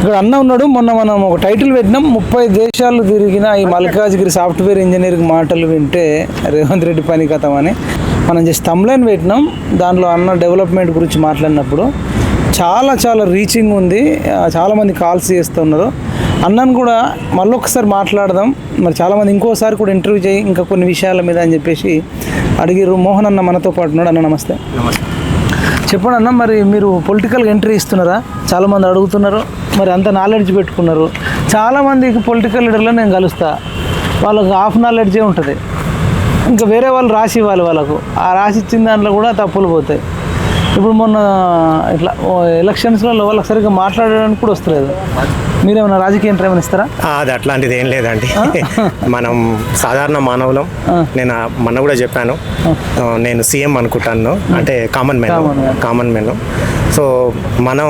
ఇక్కడ అన్న ఉన్నాడు. మొన్న మనం ఒక టైటిల్ పెట్టినాం, 30 దేశాలు తిరిగిన ఈ మల్కాజ్గిరి సాఫ్ట్వేర్ ఇంజనీరింగ్ మాటలు వింటే రేవంత్ రెడ్డి పని కథం అని మనం జస్ట్ తమ్లైన్ పెట్టినాం. దాంట్లో అన్న డెవలప్మెంట్ గురించి మాట్లాడినప్పుడు చాలా రీచింగ్ ఉంది. చాలామంది కాల్స్ చేస్తున్నారు. అన్నను కూడా మళ్ళొకసారి మాట్లాడదాం, మరి చాలామంది ఇంకోసారి కూడా ఇంటర్వ్యూ చేయి ఇంకా కొన్ని విషయాల మీద అని చెప్పేసి అడిగిరు. మోహన్ అన్న మనతో పాటు ఉన్నాడు. అన్న నమస్తే. చెప్పండి అన్న, మరి మీరు పొలిటికల్గా ఎంట్రీ ఇస్తున్నారా? చాలామంది అడుగుతున్నారు. మరి అంత నాలెడ్జ్ పెట్టుకున్నారు. చాలామందికి పొలిటికల్ లీడర్లో నేను కలుస్తా, వాళ్ళకు హాఫ్ నాలెడ్జే ఉంటుంది. ఇంకా వేరే వాళ్ళు రాసి ఇవ్వాలి వాళ్ళకు. ఆ రాసి ఇచ్చిన దాంట్లో కూడా తప్పులు పోతాయి. ఇప్పుడు మొన్న ఇట్లా ఎలక్షన్స్లో వాళ్ళకి సరిగ్గా మాట్లాడడానికి కూడా వస్తలేదు. మీరేమైనా రాజకీయ ఎంట్రీ ఏమైనా ఇస్తారా? అది అట్లాంటిది ఏం లేదండి. మనం సాధారణ మానవులం. నేను మొన్న కూడా చెప్పాను, నేను సీఎం అనుకుంటాను, అంటే కామన్ మ్యాన్. సో మనం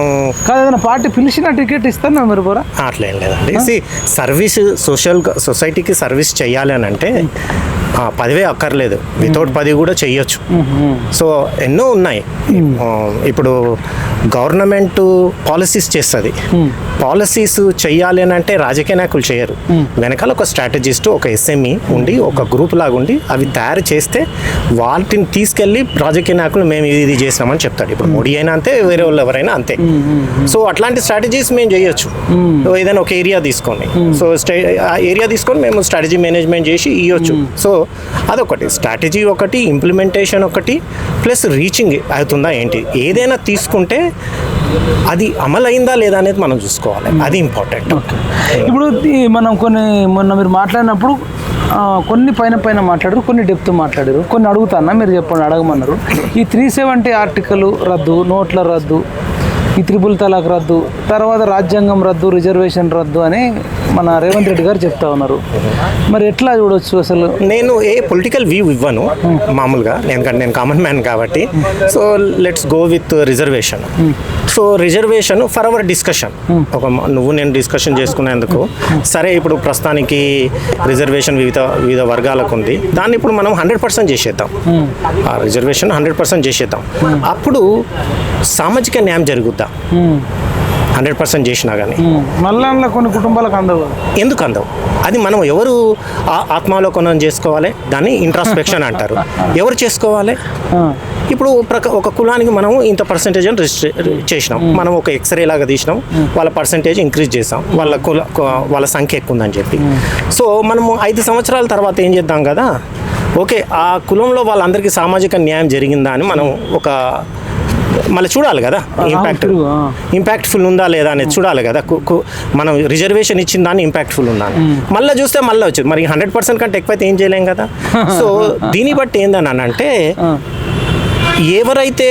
ఏదైనా పార్టీ పిలిచిన టికెట్ ఇస్తాను మీరు కూడా అట్లా ఏం లేదండి. సర్వీస్ సొసైటీకి సర్వీస్ చేయాలి అని అంటే 10 అక్కర్లేదు, వితౌట్ 10 కూడా చెయ్యొచ్చు. సో ఎన్నో ఉన్నాయి. ఇప్పుడు గవర్నమెంట్ పాలసీస్ చేస్తుంది. పాలసీస్ చెయ్యాలి అని అంటే రాజకీయ నాయకులు చేయరు. వెనకాల ఒక స్ట్రాటజిస్ట్, ఒక ఎస్ఎంఈ ఉండి, ఒక గ్రూప్ లాగా ఉండి అవి తయారు చేస్తే వాటిని తీసుకెళ్ళి రాజకీయ నాయకులు మేము ఇది చేసినామని చెప్తాడు. ఇప్పుడు మోడీ అయినా అంతే, వేరే వాళ్ళు ఎవరైనా అంతే. సో అట్లాంటి స్ట్రాటజీస్ మేము చేయొచ్చు. ఏదైనా ఒక ఏరియా తీసుకొని, సో ఆ ఏరియా తీసుకొని మేము స్ట్రాటజీ మేనేజ్మెంట్ చేసి ఇవ్వచ్చు. సో అదొకటి స్ట్రాటజీ, ఒకటి ఇంప్లిమెంటేషన్, ఒకటి ప్లస్ రీచింగ్ అవుతుందా ఏంటి. ఏదైనా తీసుకుంటే అది అమలైందా లేదా అనేది మనం చూసుకోవాలి. అది ఇంపార్టెంట్. ఇప్పుడు మనం మొన్న మీరు మాట్లాడినప్పుడు కొన్ని పైన మాట్లాడారు, కొన్ని డెప్త్ మాట్లాడారు, కొన్ని అడుగుతానా మీరు చెప్పండి, అడగమన్నారు. ఈ 370 ఆర్టికల్ రద్దు, నోట్ల రద్దు, ఈ 3 తలాక్ రద్దు, తర్వాత రాజ్యాంగం రద్దు, రిజర్వేషన్ రద్దు అని మన రేవంత్ రెడ్డి గారు చెప్తా ఉన్నారు. మరి ఎట్లా చూడొచ్చు అసలు? నేను ఏ పొలిటికల్ వ్యూ ఇవ్వను మామూలుగా, నేను కామన్ మ్యాన్ కాబట్టి. So let's go with reservation. So reservation for our discussion, నువ్వు నేను డిస్కషన్ చేసుకునేందుకు సరే. ఇప్పుడు ప్రస్తుతానికి రిజర్వేషన్ వివిధ వర్గాలకు ఉంది. దాన్ని ఇప్పుడు మనం 100% చేసేద్దాం. ఆ రిజర్వేషన్ 100% చేసేద్దాం. అప్పుడు సామాజిక న్యాయం జరుగుద్దా? 100% చేసినా కానీ మళ్ళా కొన్ని కుటుంబాలకు అందవు. ఎందుకు అందవు? అది మనం ఎవరు ఆత్మావలోకనం చేసుకోవాలి, దాన్ని ఇంట్రాస్పెక్షన్ అంటారు. ఎవరు చేసుకోవాలి? ఇప్పుడు ఒక కులానికి మనం ఇంత పర్సెంటేజ్ అని రిజిస్టర్ చేసినాం, మనం ఒక ఎక్స్రే లాగా తీసినాం, వాళ్ళ పర్సెంటేజ్ ఇంక్రీజ్ చేసాం, వాళ్ళ సంఖ్య ఎక్కువ ఉందని చెప్పి. సో మనము 5 సంవత్సరాల తర్వాత ఏం చేద్దాం కదా, ఓకే ఆ కులంలో వాళ్ళందరికీ సామాజిక న్యాయం జరిగిందా అని మనం ఒక మళ్ళీ చూడాలి కదా, ఇంపాక్ట్ఫుల్ ఉందా లేదా అనేది చూడాలి కదా. మనం రిజర్వేషన్ ఇచ్చిన దాన్ని ఇంపాక్ట్ఫుల్ ఉందా మళ్ళీ చూస్తే మళ్ళీ వచ్చింది. మరి 100% కంటే ఎక్కువైతే ఏం చేయలేం కదా. సో దీన్ని బట్టి ఏందని అంటే ఎవరైతే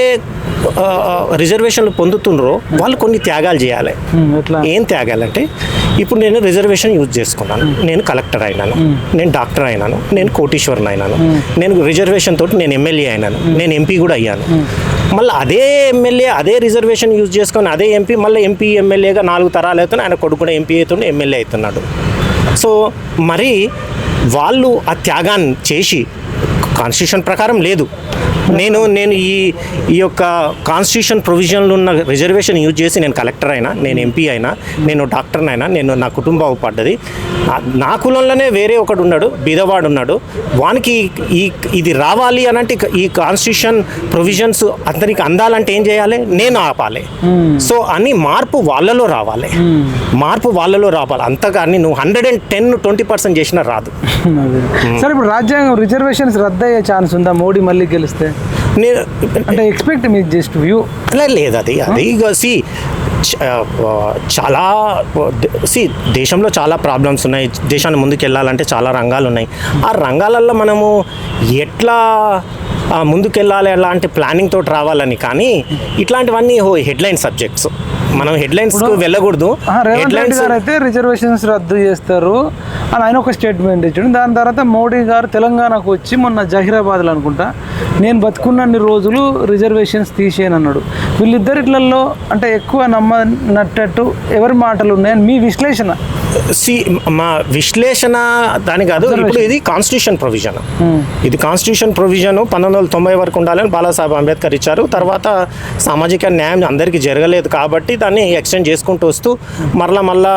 రిజర్వేషన్లు పొందుతున్నారో వాళ్ళు కొన్ని త్యాగాలు చేయాలి. ఏం త్యాగాలంటే, ఇప్పుడు నేను రిజర్వేషన్ యూజ్ చేసుకున్నాను, నేను కలెక్టర్ అయినాను, నేను డాక్టర్ అయినాను, నేను కోటీశ్వరుని అయినాను, నేను రిజర్వేషన్ తోటి నేను ఎమ్మెల్యే అయినాను, నేను ఎంపీ కూడా అయ్యాను. మళ్ళీ అదే ఎమ్మెల్యే అదే రిజర్వేషన్ యూజ్ చేసుకొని అదే ఎంపీ మళ్ళీ ఎంపీ ఎమ్మెల్యేగా 4 తరాలు అవుతున్నాయి. ఆయన కొడుకు కూడా ఎంపీ అవుతుండే, ఎమ్మెల్యే అవుతున్నాడు. సో మరి వాళ్ళు ఆ త్యాగాన్ని చేసి కాన్స్టిట్యూషన్ ప్రకారం లేదు, నేను ఈ యొక్క కాన్స్టిట్యూషన్ ప్రొవిజన్లు ఉన్న రిజర్వేషన్ యూజ్ చేసి నేను కలెక్టర్ అయినా, నేను ఎంపీ అయినా, నేను డాక్టర్ని అయినా, నేను నా కుటుంబం పడ్డది. నా కులంలోనే వేరే ఒకడు ఉన్నాడు, బీదవాడు ఉన్నాడు, వానికి ఇది రావాలి అనంటే ఈ కాన్స్టిట్యూషన్ ప్రొవిజన్స్ అతనికి అందాలంటే ఏం చేయాలి? నేను ఆపాలి. సో అని మార్పు వాళ్ళలో రావాలి, అంతగాని నువ్వు 110-20% చేసినా రాదు. సరే, ఇప్పుడు రాజ్యాంగం రిజర్వేషన్స్ రద్దు అయ్యే ఛాన్స్ ఉందా మోడీ మళ్ళీ గెలిస్తే? నేను అంటే ఎక్స్పెక్ట్ మీ జస్ట్ వ్యూ లేదు. అది చాలా దేశంలో చాలా ప్రాబ్లమ్స్ ఉన్నాయి. దేశాన్ని ముందుకు వెళ్ళాలంటే చాలా రంగాలు ఉన్నాయి. ఆ రంగాలలో మనము ఎట్లా ముందుకెళ్ళాలి అలాంటి ప్లానింగ్ తోటి రావాలని. కానీ ఇట్లాంటివన్నీ హెడ్లైన్ సబ్జెక్ట్స్, మనం హెడ్లైన్స్కి వెళ్ళకూడదు. హెడ్లైన్స్ అయితే రిజర్వేషన్స్ రద్దు చేస్తారు అని ఆయన ఒక స్టేట్మెంట్ ఇచ్చాడు. దాని తర్వాత మోడీ గారు తెలంగాణకు వచ్చి మొన్న జహీరాబాద్లో అనుకుంటా, నేను బతుకున్నన్ని రోజులు రిజర్వేషన్స్ తీసేయనన్నాడు. వీళ్ళిద్దరిట్లలో అంటే ఎక్కువ నమ్మనట్టు ఎవరి మాటలు ఉన్నాయని మీ విశ్లేషణ? మా విశ్లేషణ దాని కాదు. ఇప్పుడు ఇది కాన్స్టిట్యూషన్ ప్రొవిజన్, ఇది కాన్స్టిట్యూషన్ ప్రొవిజన్ 1990 వరకు ఉండాలని బాలాసాహెబ్ అంబేద్కర్ ఇచ్చారు. తర్వాత సామాజిక న్యాయం అందరికీ జరగలేదు కాబట్టి దాన్ని ఎక్స్టెండ్ చేసుకుంటూ వస్తూ మళ్ళా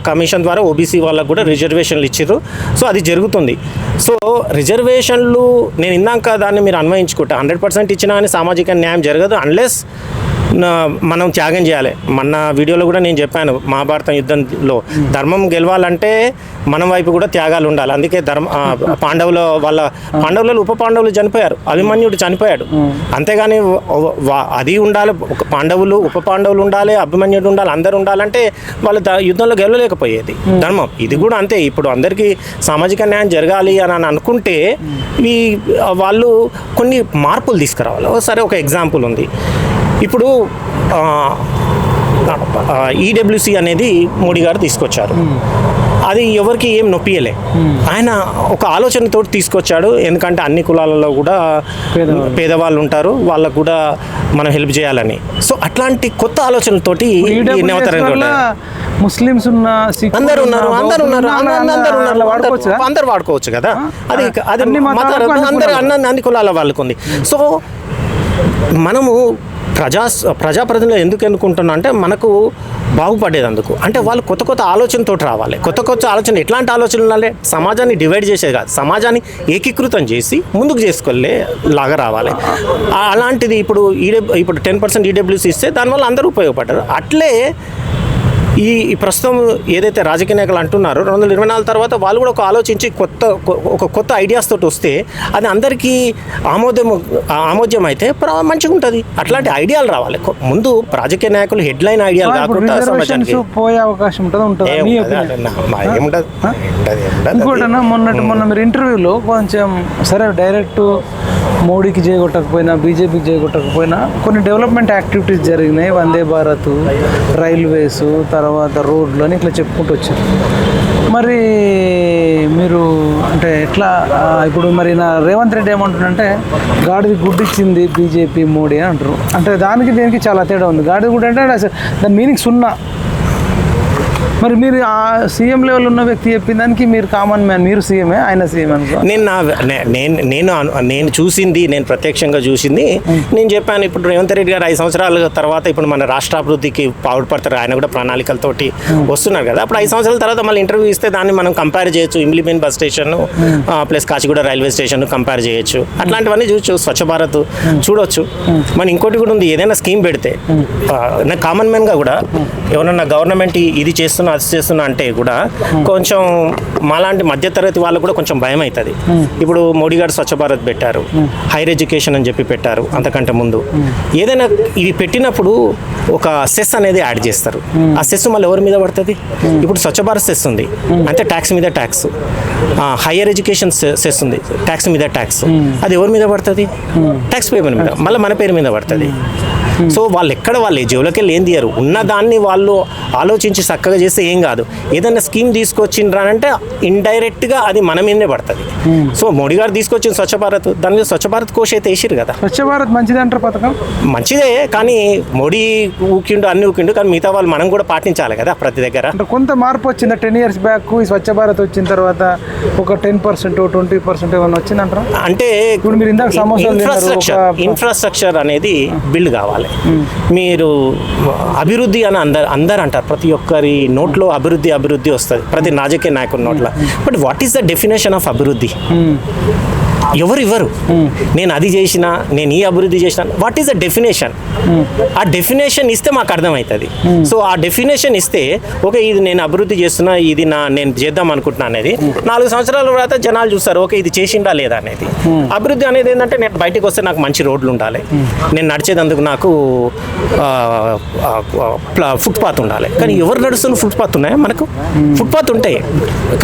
కమిషన్ ద్వారా ఓబీసీ వాళ్ళకు కూడా రిజర్వేషన్లు ఇచ్చారు. సో అది జరుగుతుంది. సో రిజర్వేషన్లు నేను ఇందాక దాన్ని మీరు అన్వయించుకుంటే 100% ఇచ్చినా అని సామాజిక న్యాయం జరగదు అన్లెస్ మనం త్యాగం చేయాలి. మన వీడియోలో కూడా నేను చెప్పాను, మహాభారతం యుద్ధంలో ధర్మం గెలవాలంటే మన వైపు కూడా త్యాగాలు ఉండాలి. అందుకే పాండవులలో ఉప పాండవులు చనిపోయారు, అభిమన్యుడు చనిపోయాడు. అంతేగాని అది ఉండాలి, ఉప పాండవులు ఉండాలి, అభిమన్యుడు ఉండాలి, అందరు ఉండాలంటే వాళ్ళు యుద్ధంలో గెలవలేకపోయేది. ధర్మం ఇది కూడా అంతే. ఇప్పుడు అందరికీ సామాజిక న్యాయం జరగాలి అని అనుకుంటే వాళ్ళు కొన్ని మార్పులు తీసుకురావాలి. సరే, ఒక ఎగ్జాంపుల్ ఉంది. ఇప్పుడు ఈడబ్ల్యూసి అనేది మోడీ గారు తీసుకొచ్చారు. అది ఎవరికి ఏం నొప్పియలే. ఆయన ఒక ఆలోచనతో తీసుకొచ్చాడు. ఎందుకంటే అన్ని కులాలలో కూడా పేదవాళ్ళు ఉంటారు, వాళ్ళకు కూడా మనం హెల్ప్ చేయాలని. సో అట్లాంటి కొత్త ఆలోచనలతోటి ముస్లిమ్స్ ఉన్న అందరు వాడుకోవచ్చు కదా. అది అన్ని కులాల వాళ్ళకు ఉంది. సో మనము ప్రజాప్రతినిధులు ఎందుకు ఎన్నుకుంటున్నా అంటే మనకు బాగుపడేది అందుకు. అంటే వాళ్ళు కొత్త ఆలోచనతో రావాలి. కొత్త ఆలోచన ఎట్లాంటి ఆలోచనలు ఉండాలి? సమాజాన్ని డివైడ్ చేసేది కాదు, సమాజాన్ని ఏకీకృతం చేసి ముందుకు చేసుకెళ్ళే లాగా రావాలి. అలాంటిది ఇప్పుడు 10% ఈడబ్ల్యూసీ ఇస్తే దానివల్ల అందరూ ఉపయోగపడ్డారు. అట్లే ఈ ప్రస్తుతం ఏదైతే రాజకీయ నాయకులు అంటున్నారో 2024 తర్వాత వాళ్ళు కూడా ఆలోచించి కొత్త ఐడియాస్ తోటి వస్తే అది అందరికీ ఆమోద్యం అయితే మంచిగా ఉంటుంది. అట్లాంటి ఐడియాలు రావాలి. ముందు రాజకీయ నాయకులు హెడ్లైన్ ఐడియాలు కాకుండా సమాజానికి పోయే అవకాశం ఉంటుంది. మొన్న మీరు ఇంటర్వ్యూలో కొంచెం సరే డైరెక్ట్ మోడీకి చేయగొట్టకపోయినా, బీజేపీకి చేయగొట్టకపోయినా కొన్ని డెవలప్మెంట్ యాక్టివిటీస్ జరిగినాయి. వందే భారత్, రైల్వేస్, తర్వాత రోడ్లు అని ఇట్లా చెప్పుకుంటూ వచ్చారు. మరి మీరు అంటే ఎట్లా ఇప్పుడు మరి నా రేవంత్ రెడ్డి ఏమంటున్నారంటే గాడిది గుడ్డిచ్చింది బీజేపీ మోడీ అని అంటారు. అంటే దీనికి చాలా తేడా ఉంది. గాడిది గుడ్డి అంటే దాని మీనింగ్ సున్నా. మరి మీరు ఆ సీఎం లెవెల్ ఉన్న వ్యక్తి చెప్పిన దానికి మీరు కామన్ మ్యాన్, మీరు సీఎమే, ఆయన సీఎం అనుకో. నేను చూసింది, నేను ప్రత్యక్షంగా చూసింది నేను చెప్పాను. ఇప్పుడు రేవంత్ రెడ్డి గారు 5 సంవత్సరాల తర్వాత ఇప్పుడు మన రాష్ట్ర అభివృద్ధికి పాటుపడతారు. ఆయన కూడా ప్రణాళికలతోటి వస్తున్నారు కదా. అప్పుడు 5 సంవత్సరాల తర్వాత మళ్ళీ ఇంటర్వ్యూ ఇస్తే దాన్ని మనం కంపేర్ చేయొచ్చు. Imlibun bus station plus Kacheguda railway station compare చేయొచ్చు. అట్లాంటివన్నీ చూడొచ్చు. స్వచ్ఛ భారత్ చూడొచ్చు. మన ఇంకోటి కూడా ఉంది, ఏదైనా స్కీమ్ పెడితే నాకు కామన్ మ్యాన్గా కూడా ఎవరన్నా గవర్నమెంట్ ఇది చేస్తున్నా అది చేస్తున్నా అంటే కూడా కొంచెం మాలాంటి మధ్యతరగతి వాళ్ళకు కూడా కొంచెం భయం అవుతుంది. ఇప్పుడు మోడీ గారు స్వచ్ఛ భారత్ పెట్టారు, హైయర్ ఎడ్యుకేషన్ అని చెప్పి పెట్టారు. అంతకంటే ముందు ఏదైనా ఇవి పెట్టినప్పుడు ఒక సెస్ అనేది యాడ్ చేస్తారు. ఆ సెస్ మళ్ళీ ఎవరి మీద పడుతుంది? ఇప్పుడు స్వచ్ఛ భారత్ సెస్ ఉంది అంటే ట్యాక్స్ మీద ట్యాక్స్, హైయర్ ఎడ్యుకేషన్ సెస్ ఉంది ట్యాక్స్ మీద ట్యాక్స్. అది ఎవరి మీద పడుతుంది? ట్యాక్స్ పేమెంట్ మీద, మళ్ళీ మన పేరు మీద పడుతుంది. సో వాళ్ళు జేబులోకి వెళ్ళి ఏం తీయరు. ఉన్నదాన్ని వాళ్ళు ఆలోచించి చక్కగా చేస్తే ఏం కాదు. ఏదైనా స్కీమ్ తీసుకొచ్చిండ్రానంటే ఇండైరెక్ట్గా అది మన మీదనే పడుతుంది. సో మోడీ గారు తీసుకొచ్చిన స్వచ్ఛ భారత్, దాని మీద స్వచ్ఛ భారత్ కోష్ అయితే వేసిరు కదా. స్వచ్ఛ భారత్ మంచిది అంటారు, పథకం మంచిదే. కానీ మోడీ అన్ని ఊకిండు, కానీ మిగతా వాళ్ళు మనం కూడా పాటించాలి కదా ప్రతి దగ్గర. అంటే కొంత మార్పు వచ్చింది 10 years బ్యాక్. ఈ స్వచ్ఛ భారత్ వచ్చిన తర్వాత ఒక 10%, 20% ఏమైనా వచ్చిందంటారా? అంటే ఇప్పుడు మీరు ఇందాక ఇన్ఫ్రాస్ట్రక్చర్ అనేది బిల్డ్ కావాలి. మీరు అభివృద్ధి అని అందరు అంటారు. ప్రతి ఒక్కరి నోట్లో అభివృద్ధి వస్తుంది, ప్రతి రాజకీయ నాయకుడి నోట్లో. But what is the definition of అభివృద్ధి? ఎవరు నేను అది చేసిన, నేను ఈ అభివృద్ధి చేసిన, వాట్ ఈస్ ద డెఫినేషన్? ఆ డెఫినేషన్ ఇస్తే మాకు అర్థమవుతుంది. సో ఆ డెఫినేషన్ ఇస్తే ఓకే ఇది నేను అభివృద్ధి చేస్తున్నా, ఇది నేను చేద్దాం అనుకుంటున్నా అనేది 4 సంవత్సరాల తర్వాత జనాలు చూస్తారు ఓకే ఇది చేసిండా లేదా అనేది. అభివృద్ధి అనేది ఏంటంటే నేను బయటకు వస్తే నాకు మంచి రోడ్లు ఉండాలి, నేను నడిచేదందుకు నాకు ఫుట్పాత్ ఉండాలి. కానీ ఎవరు నడుస్తున్న ఫుట్పాత్ ఉన్నాయా? మనకు ఫుట్పాత్ ఉంటాయి,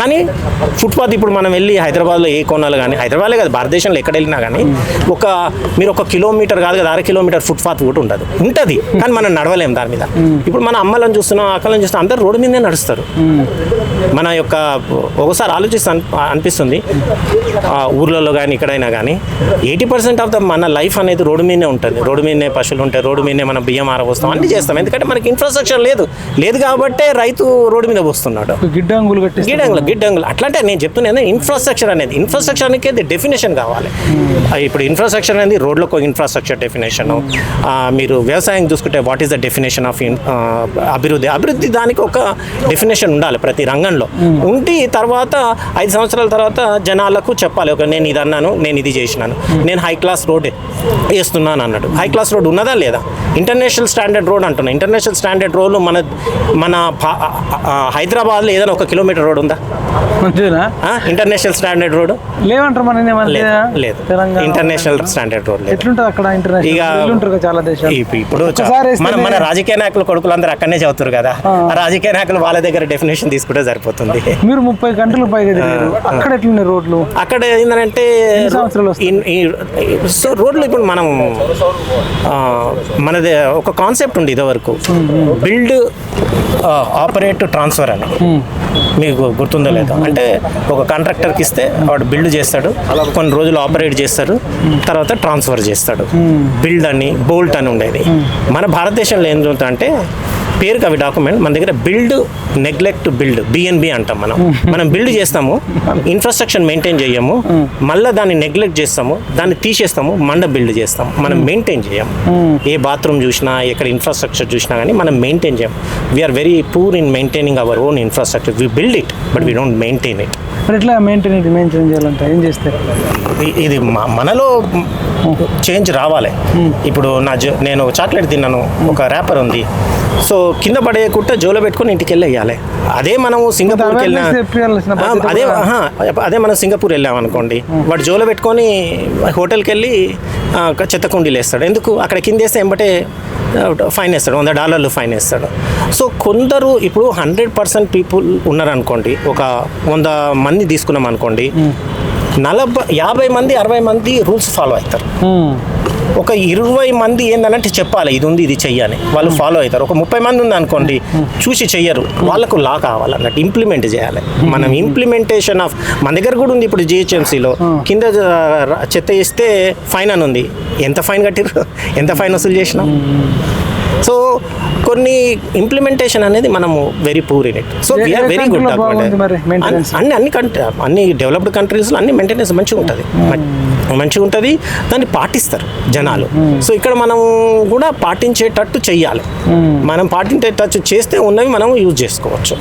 కానీ ఫుట్పాత్ ఇప్పుడు మనం వెళ్ళి హైదరాబాద్లో ఏ కోణాలు కానీ, హైదరాబాద్లో కాదు భారతదేశంలో ఎక్కడ వెళ్ళినా కానీ మీరు 1 కిలోమీటర్ కాదు కదా, 1/2 కిలోమీటర్ ఫుట్పాత్ కూడా ఉంటుంది, కానీ మనం నడవలేము దాని మీద. ఇప్పుడు మన అమ్మలను చూస్తున్నాం, అక్కలను చూస్తున్నాం, అందరూ రోడ్డు మీదే నడుస్తారు. మన యొక్క ఒకసారి ఆలోచిస్తే అనిపిస్తుంది ఊర్లలో కానీ ఎక్కడైనా కానీ 80% ఆఫ్ ద మన లైఫ్ అనేది రోడ్డు మీదనే ఉంటుంది. రోడ్డు మీదనే పశువులు ఉంటాయి, రోడ్డు మీదనే మనం బియ్యం ఆరబోస్తాం, అన్నీ చేస్తాం. ఎందుకంటే మనకి ఇన్ఫ్రాస్ట్రక్చర్ లేదు కాబట్టే రైతు రోడ్డు మీద పోస్తున్నాడు. గిడ్డంగులు అట్లా అంటే నేను చెప్తున్నాను ఇన్ఫ్రాస్ట్రక్చర్ అనేది డెఫినేషన్ కావాలి. ఇప్పుడు ఇన్ఫ్రాస్ట్రక్చర్ అనేది రోడ్లకు ఇన్ఫ్రాస్ట్రక్చర్ డెఫినేషన్. మీరు వ్యవసాయం చూసుకుంటే what is the definition of అభివృద్ధి దానికి ఒక డెఫినేషన్ ఉండాలి ప్రతి రంగంలో. ఉండి తర్వాత 5 సంవత్సరాల తర్వాత జనాలకు చెప్పాలి, ఒక నేను ఇది అన్నాను, నేను ఇది చేసినాను, నేను హై క్లాస్ రోడ్ వేస్తున్నాను అన్నాడు. హై క్లాస్ రోడ్ ఉన్నదా లేదా? ఇంటర్నేషనల్ స్టాండర్డ్ రోడ్ అంటున్నా. ఇంటర్నేషనల్ స్టాండర్డ్ రోడ్లు మన హైదరాబాద్లో ఏదైనా 1 కిలోమీటర్ రోడ్ ఉందా? ఇంటర్నేషనల్ స్టాండర్డ్ రోడ్ లేవంటారు. లేదు, ఇంటర్నేషనల్ స్టాండర్డ్ రోడ్ లేదు. ఎట్లుంటుంది అక్కడ? చాలా దేశాలు ఇప్పుడు మన రాజకీయ నాయకులు కొడుకులందరూ అక్కడనే చదువుతారు కదా, రాజకీయ నాయకులు వాళ్ళ దగ్గర డెఫినేషన్ తీసుకుంటే సరిపోతుంది. మీరు 30 గంటలు పైగా అక్కడ ఎట్లున్నాయి రోడ్లు? అక్కడ ఏంటంటే సో రోడ్లు ఇప్పుడు మనం మనది ఒక కాన్సెప్ట్ ఉంది ఇదివరకు, బిల్డ్ ఆపరేట్ ట్రాన్స్ఫర్ అని. మీకు గుర్తుందో లేదో? అంటే ఒక కాంట్రాక్టర్కి ఇస్తే వాడు బిల్డ్ చేస్తాడు, కొన్ని రోజులు ఆపరేట్ చేస్తారు, తర్వాత ట్రాన్స్ఫర్ చేస్తాడు. బిల్డ్ అని బోల్ట్ అని ఉండేది. మన భారతదేశంలో ఏం జరుగుతుందంటే పేరుకి అవి డాక్యుమెంట్, మన దగ్గర బిల్డ్ నెగ్లెక్ట్ బిల్డ్ BNB అంటాం. మనం బిల్డ్ చేస్తాము, ఇన్ఫ్రాస్ట్రక్చర్ మెయింటైన్ చేయము, మళ్ళీ దాన్ని నెగ్లెక్ట్ చేస్తాము, దాన్ని తీసేస్తాము, బిల్డ్ చేస్తాము. మనం మెయింటైన్ చేయము. ఏ బాత్రూమ్ చూసినా, ఎక్కడ ఇన్ఫ్రాస్ట్రక్చర్ చూసినా కానీ మనం మెయింటైన్ చేయము. We are very poor in maintaining our own infrastructure. We build it but we don't maintain it. ఎట్లా మెయింటైన్ చేయాలంటే ఏం చేస్తారు? ఇది మనలో చేంజ్ రావాలి. ఇప్పుడు నేను చాక్లెట్ తిన్నాను, ఒక ర్యాపర్ ఉంది, సో కింద పడేయకుండా జోలో పెట్టుకొని ఇంటికి వెళ్ళేయాలి. అదే మనము సింగపూర్కి వెళ్ళినా, అదే మనం సింగపూర్ వెళ్ళాం అనుకోండి, వాడు జోలో పెట్టుకొని హోటల్కి వెళ్ళి చెత్త కుండీలు వేస్తాడు. ఎందుకు? అక్కడ కింద వేస్తే ఎంబటే ఫైన్ వేస్తాడు, $100 ఫైన్ వేస్తాడు. సో కొందరు ఇప్పుడు 100% పీపుల్ ఉన్నారనుకోండి, ఒక 100 మంది తీసుకున్నాం అనుకోండి, 50 మంది 60 మంది రూల్స్ ఫాలో అవుతారు. ఒక 20 మంది ఏంటంటే చెప్పాలి ఇది ఉంది ఇది చెయ్యాలి, వాళ్ళు ఫాలో అవుతారు. ఒక 30 మంది ఉంది అనుకోండి, చూసి చెయ్యరు, వాళ్ళకు లా కావాలన్నట్టు ఇంప్లిమెంట్ చేయాలి. మనం ఇంప్లిమెంటేషన్ ఆఫ్ మన దగ్గర కూడా ఉంది. ఇప్పుడు GHMCలో కింద చెత్త వేస్తే ఫైన్ అని ఉంది. ఎంత ఫైన్ కట్టిరు, ఎంత ఫైన్ వసూలు చేసినాం? సో కొన్ని ఇంప్లిమెంటేషన్ అనేది మనము very poor in it. So we are very good. అన్ని డెవలప్డ్ కంట్రీస్లో అన్ని మెయింటెనెన్స్ మంచిగా ఉంటుంది, దాన్ని పాటిస్తారు జనాలు. సో ఇక్కడ మనం కూడా పాటించేటట్టు చెయ్యాలి. మనం పాటించేటట్టు చేస్తే ఉన్నవి మనం యూజ్ చేసుకోవచ్చు.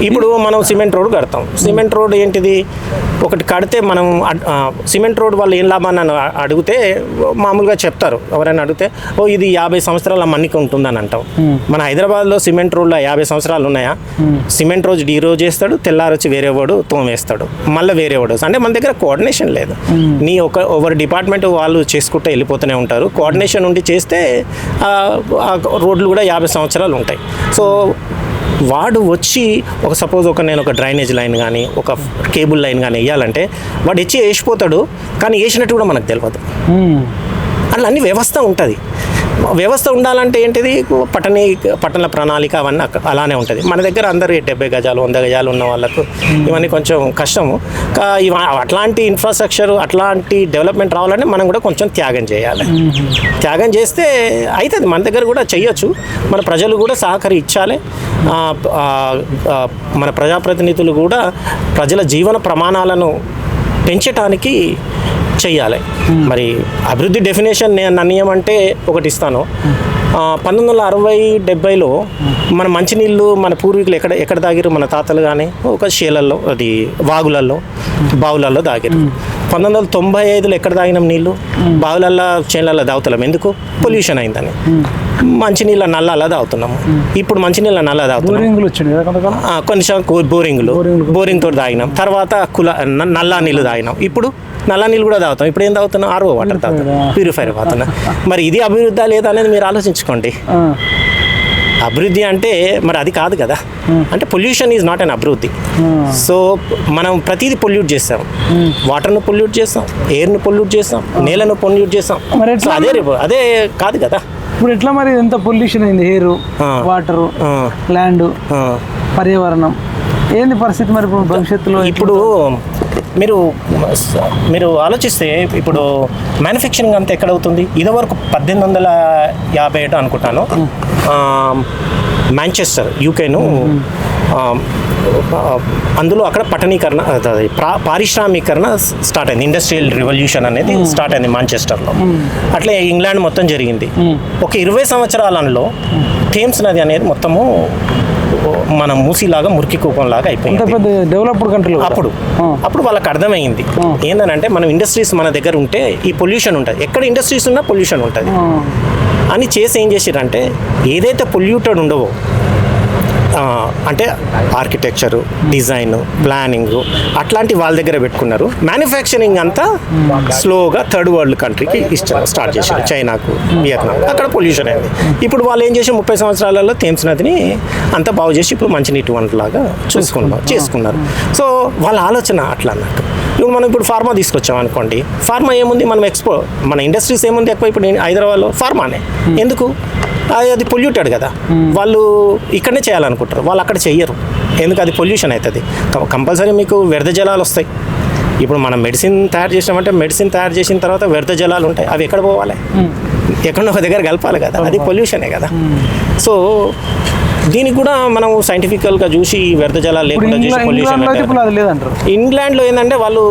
ఇప్పుడు మనం సిమెంట్ రోడ్ కడతాం. సిమెంట్ రోడ్ ఏంటిది? ఒకటి కడితే మనం సిమెంట్ రోడ్ వాళ్ళు ఏం లాభాన్ని అడిగితే మామూలుగా చెప్తారు. ఎవరైనా అడిగితే ఇది 50 సంవత్సరాల మన్నిక ఉంటుందని అంటాం. మన హైదరాబాద్లో సిమెంట్ రోడ్లో 50 సంవత్సరాలు ఉన్నాయా? సిమెంట్ రోజు రోజు చేస్తాడు, తెల్లారొచ్చి వేరే వాడు తోమేస్తాడు, మళ్ళీ వేరే వాడు. అంటే మన దగ్గర కోఆర్డినేషన్ లేదు. ఓవర్ డిపార్ట్మెంట్ వాళ్ళు చేసుకుంటూ వెళ్ళిపోతూనే ఉంటారు. కోఆర్డినేషన్ ఉండి చేస్తే రోడ్లు కూడా 50 సంవత్సరాలు ఉంటాయి. సో వాడు వచ్చి సపోజ్ నేను ఒక డ్రైనేజ్ లైన్ కానీ ఒక కేబుల్ లైన్ కానీ వేయాలంటే వాడు వేసిపోతాడు, కానీ వేసినట్టు కూడా మనకు తెలియదు. అట్లా అన్ని వ్యవస్థ ఉంటుంది. వ్యవస్థ ఉండాలంటే ఏంటిది? పట్టణ ప్రణాళిక అవన్నీ అలానే ఉంటుంది. మన దగ్గర అందరు 70 గజాలు 100 గజాలు ఉన్న వాళ్ళకు ఇవన్నీ కొంచెం కష్టము. అట్లాంటి ఇన్ఫ్రాస్ట్రక్చర్ అట్లాంటి డెవలప్మెంట్ రావాలంటే మనం కూడా కొంచెం త్యాగం చేయాలి. త్యాగం చేస్తే అవుతుంది. మన దగ్గర కూడా చెయ్యొచ్చు. మన ప్రజలు కూడా సహకరించాలి. మన ప్రజాప్రతినిధులు కూడా ప్రజల జీవన ప్రమాణాలను పెంచటానికి చెయ్యాలి. మరి అభివృద్ధి డెఫినేషన్ నేను అన్నియమంటే ఒకటి ఇస్తాను. 1960-70లో మన మంచినీళ్ళు మన పూర్వీకులు ఎక్కడ తాగిరు? మన తాతలు కానీ ఒక షేలల్లో, అది వాగులల్లో, బావులల్లో తాగిరు. 1995లో ఎక్కడ తాగినాం నీళ్ళు? బావులల్లో, చేనులల్లో తాగుతున్నాం. ఎందుకు? పొల్యూషన్ అయిందని. మంచినీళ్ళ నల్లాలా తాగుతున్నాము. ఇప్పుడు మంచినీళ్ళ నల్లా తాగుతున్నాం. కొంచెం బోరింగ్ తోటి తాగినాం. తర్వాత నల్లా నీళ్ళు తాగినాం. ఇప్పుడు నల్లా నీళ్ళు కూడా తాగుతాం. ఇప్పుడు ఏం తాగుతున్నాం? RO వాటర్ తాగుతున్నాం, ప్యూరిఫైర్ తాగుతున్నాం. మరి ఇది అభివృద్ధి లేదా అనేది మీరు ఆలోచించుకోండి. అభివృద్ధి అంటే మరి అది కాదు కదా. అంటే పొల్యూషన్ ఈజ్ నాట్ అన్ అభివృద్ధి. సో మనం ప్రతిదీ పొల్యూట్ చేస్తాం. వాటర్ను పొల్యూట్ చేస్తాం, ఎయిర్ను పొల్యూట్ చేస్తాం, నేలను పొల్యూట్ చేస్తాం. అదే కాదు కదా. ఇప్పుడు ఎట్లా మరి ఎంత పొల్యూషన్ అయింది? ఎయిర్, వాటర్, ల్యాండ్, పర్యావరణం ఏంది పరిస్థితి మరి ఇప్పుడు భవిష్యత్తులో? ఇప్పుడు మీరు మీరు ఆలోచిస్తే ఇప్పుడు మ్యానుఫ్యాక్చరింగ్ అంతా ఎక్కడవుతుంది? ఇదివరకు 1857 అనుకుంటాను మాంచెస్టర్ యూకేను అందులో అక్కడ పట్టణీకరణ పారిశ్రామీకరణ స్టార్ట్ అయింది. ఇండస్ట్రియల్ రివల్యూషన్ అనేది స్టార్ట్ అయింది మాంచెస్టర్లో. అట్లే ఇంగ్లాండ్ మొత్తం జరిగింది. ఒక 20 సంవత్సరాలలో థేమ్స్ నది అనేది మొత్తము మన మూసీలాగా మురికి కూపంలాగా అయిపోయింది. డెవలప్డ్ కంట్రీలో అప్పుడు వాళ్ళకి అర్థమైంది ఏంటంటే మనం ఇండస్ట్రీస్ మన దగ్గర ఉంటే ఈ పొల్యూషన్ ఉంటుంది, ఎక్కడ ఇండస్ట్రీస్ ఉన్నా పొల్యూషన్ ఉంటుంది అని చేసి ఏం చేసిరంటే ఏదైతే పొల్యూటెడ్ ఉండవో అంటే ఆర్కిటెక్చరు, డిజైన్, ప్లానింగ్ అట్లాంటి వాళ్ళ దగ్గర పెట్టుకున్నారు. మ్యానుఫ్యాక్చరింగ్ అంతా స్లోగా థర్డ్ వరల్డ్ కంట్రీకి స్టార్ట్ చేశారు, చైనాకు, వియత్నాం. అక్కడ పొల్యూషన్ అయింది. ఇప్పుడు వాళ్ళు ఏం చేసి 30 సంవత్సరాలలో థేమ్స్ నదిని అంతా బాగు చేసి ఇప్పుడు మంచినీటి వంటలాగా చేసుకున్నారు. సో వాళ్ళ ఆలోచన అట్లా అన్నట్టు. ఇప్పుడు మనం ఇప్పుడు ఫార్మా తీసుకొచ్చాం అనుకోండి, ఫార్మా ఏముంది, మనం మన ఇండస్ట్రీస్ ఏముంది ఎక్కువ ఇప్పుడు హైదరాబాద్లో ఫార్మానే. ఎందుకు? అది పొల్యూటెడ్ కదా, వాళ్ళు ఇక్కడనే చేయాలనుకుంటారు, వాళ్ళు అక్కడ చెయ్యరు. ఎందుకు? అది పొల్యూషన్ అవుతుంది. కంపల్సరీ మీకు వ్యర్థ జలాలు వస్తాయి. ఇప్పుడు మనం మెడిసిన్ తయారు చేసినామంటే మెడిసిన్ తయారు చేసిన తర్వాత వ్యర్థ జలాలు ఉంటాయి, అవి ఎక్కడ పోవాలి? ఎక్కడో ఒక దగ్గర కలపాలి కదా, అది పొల్యూషనే కదా. సో దీనికి కూడా మనం సైంటిఫికల్గా చూసి వ్యర్థ జలాలు లేకుండా చేసి పొల్యూషన్. ఇంగ్లాండ్లో ఏంటంటే వాళ్ళు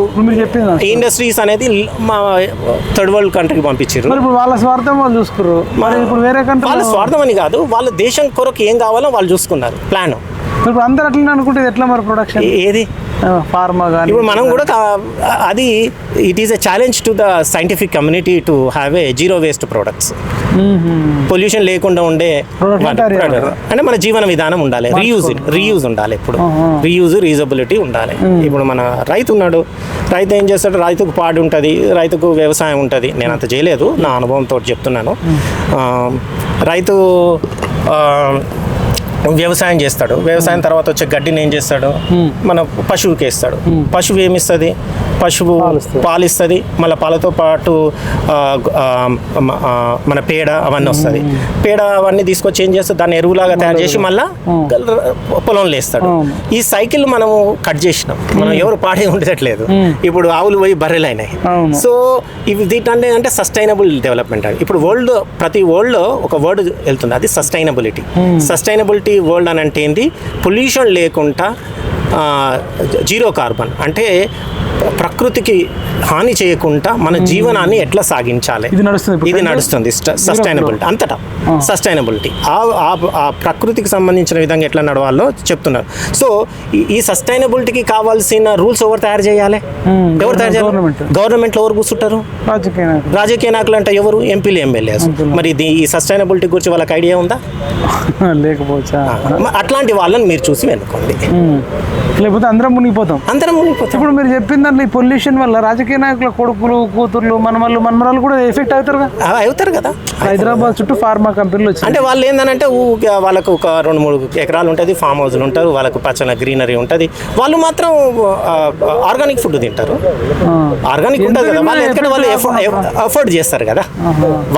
ఇండస్ట్రీస్ అనేది మా థర్డ్ వరల్డ్ కంట్రీకి పంపించారు. వాళ్ళ స్వార్థం వాళ్ళు చూసుకున్నారు. వాళ్ళ స్వార్థం అని కాదు, వాళ్ళ దేశం కొరకు ఏం కావాలో వాళ్ళు చూసుకున్నారు ప్లాన్. ఇప్పుడు అందరూ అట్లా అనుకుంటే ఎట్లా మరి ప్రొడక్షన్ ఏది ఫార్మా కానీ? ఇప్పుడు మనం కూడా అది it is a challenge to the scientific community to have a zero waste products. Pollution లేకుండా ఉండే అంటే మన జీవన విధానం ఉండాలి, రీయూజ్ ఉండాలి. ఇప్పుడు రీయూజబిలిటీ ఉండాలి. ఇప్పుడు మన రైతు ఉన్నాడు, రైతు ఏం చేస్తాడు? రైతుకు పాడు ఉంటుంది, రైతుకు వ్యవసాయం ఉంటుంది. నేను అంత చేయలేదు, నా అనుభవంతో చెప్తున్నాను. రైతు వ్యవసాయం చేస్తాడు, వ్యవసాయం తర్వాత వచ్చే గడ్డిని ఏం చేస్తాడు? మన పశువుకి వేస్తాడు. పశువు ఏమిస్తుంది? పశువు పాలిస్తుంది, మళ్ళీ పాలతో పాటు మన పేడ అవన్నీ వస్తుంది. పేడ అవన్నీ తీసుకొచ్చి ఏం చేస్తాడు? దాన్ని ఎరువులాగా తయారు చేసి మళ్ళీ పొలంలో వేస్తాడు. ఈ సైకిల్ మనము కట్ చేసినాం, మనం ఎవరు పాడే ఉండట్లేదు. ఇప్పుడు ఆవులు పోయి బర్రెలు అయినాయి. సో ఇవి దీంట్లో అంటే సస్టైనబుల్ డెవలప్మెంట్ అని ఇప్పుడు ప్రతి వరల్డ్లో ఒక వర్డ్ వెళ్తుంది, అది సస్టైనబిలిటీ వరల్డ్ అని అంటే ఏంది? పొల్యూషన్ లేకుండా జీరో కార్బన్ అంటే ప్రకృతికి హాని చేయకుండా మన జీవనాన్ని ఎట్లా సాగించాలి, ఇది నడుస్తుంది. సస్టైనబిలిటీ అంతటా సస్టైనబిలిటీ ఆ ప్రకృతికి సంబంధించిన విధంగా ఎట్లా నడవాలో చెప్తున్నారు. సో ఈ సస్టైనబిలిటీకి కావాల్సిన రూల్స్ ఎవరు తయారు చేయాలి? గవర్నమెంట్లో ఎవరు కూర్చుంటారు? రాజకీయ నాయకులు అంటే ఎవరు? ఎంపీలు, ఎమ్మెల్యేస్. మరి ఈ సస్టైనబిలిటీ గురించి వాళ్ళకి ఐడియా ఉందా? లేకపోతే అట్లాంటి వాళ్ళని మీరు చూసి వెనుకోండి, లేకపోతే అందరం మునిగిపోతాం. ఇప్పుడు మీరు చెప్పిన దాంట్లో ఈ పొల్యూషన్ వల్ల రాజకీయ నాయకుల కొడుకులు, కూతుర్లు, మనమరాలు కూడా ఎఫెక్ట్ అవుతారు కదా. హైదరాబాద్ చుట్టూ ఫార్మా కంపెనీలు వచ్చాయి అంటే వాళ్ళు ఏంటంటే వాళ్ళకు ఒక 2-3 ఎకరాలు ఉంటుంది, ఫామ్ హౌస్లు ఉంటారు, వాళ్ళకు పచ్చని గ్రీనరీ ఉంటుంది. వాళ్ళు మాత్రం ఆర్గానిక్ ఫుడ్ తింటారు. ఆర్గానిక్ ఉంటుంది కదా, వాళ్ళు ఎందుకంటే వాళ్ళు అఫోర్డ్ చేస్తారు కదా,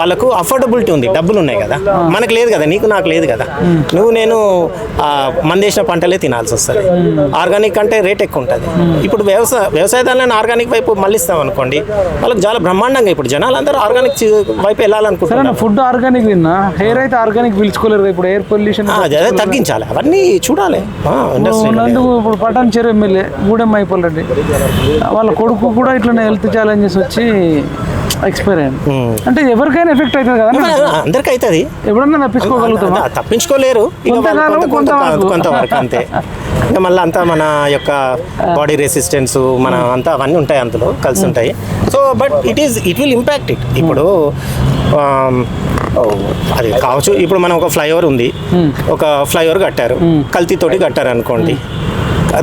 వాళ్ళకు అఫోర్డబిలిటీ ఉంది, డబ్బులు ఉన్నాయి కదా. మనకు లేదు కదా, నీకు నాకు లేదు కదా. నేను మందేసిన పంటలే తినాల్సి వస్తుంది. ఆర్గానిక్ అంటే రేట్ ఎక్కువ ఉంటుంది. ఇప్పుడు వ్యవసాయదారులను ఆర్గానిక్ వైపు మళ్ళిస్తాం అనుకోండి, వాళ్ళకి చాలా బ్రహ్మాండంగా ఇప్పుడు జనాలు అందరూ ఆర్గానిక్ వైపు వెళ్ళాలనుకుంటున్నారు. ఫుడ్ ఆర్గానిక్ తిన్నా, హెయిర్ అయితే ఆర్గానిక్ పీల్చుకోలేరు. ఇప్పుడు ఎయిర్ పొల్యూషన్ అదే తగ్గించాలి, అవన్నీ చూడాలి. ఇప్పుడు పటాన్ చెరు ఎమ్మెల్యే గూడెం అయిపోలేండి, వాళ్ళ కొడుకు కూడా ఇట్లా హెల్త్ ఛాలెంజెస్ వచ్చి ఎక్స్పైర్ అయ్యింది. అంటే ఎవరికైనా ఎఫెక్ట్ అవుతుంది కదా, అందరికి అవుతుంది. ఎప్పుడన్నా తప్పించుకోగలుగుతాం? తప్పించుకోలేరు కొంతవరకు అంతే. ఇంకా మళ్ళీ అంతా మన యొక్క బాడీ రెసిస్టెన్స్ మన అంతా అవన్నీ ఉంటాయి, అందులో కలిసి ఉంటాయి. So but it will impact it. ఇప్పుడు అది కావచ్చు, ఇప్పుడు మనం ఒక ఫ్లైఓవర్ ఉంది, ఒక ఫ్లైఓవర్ కట్టారు, కల్తీతోటి కట్టారు అనుకోండి,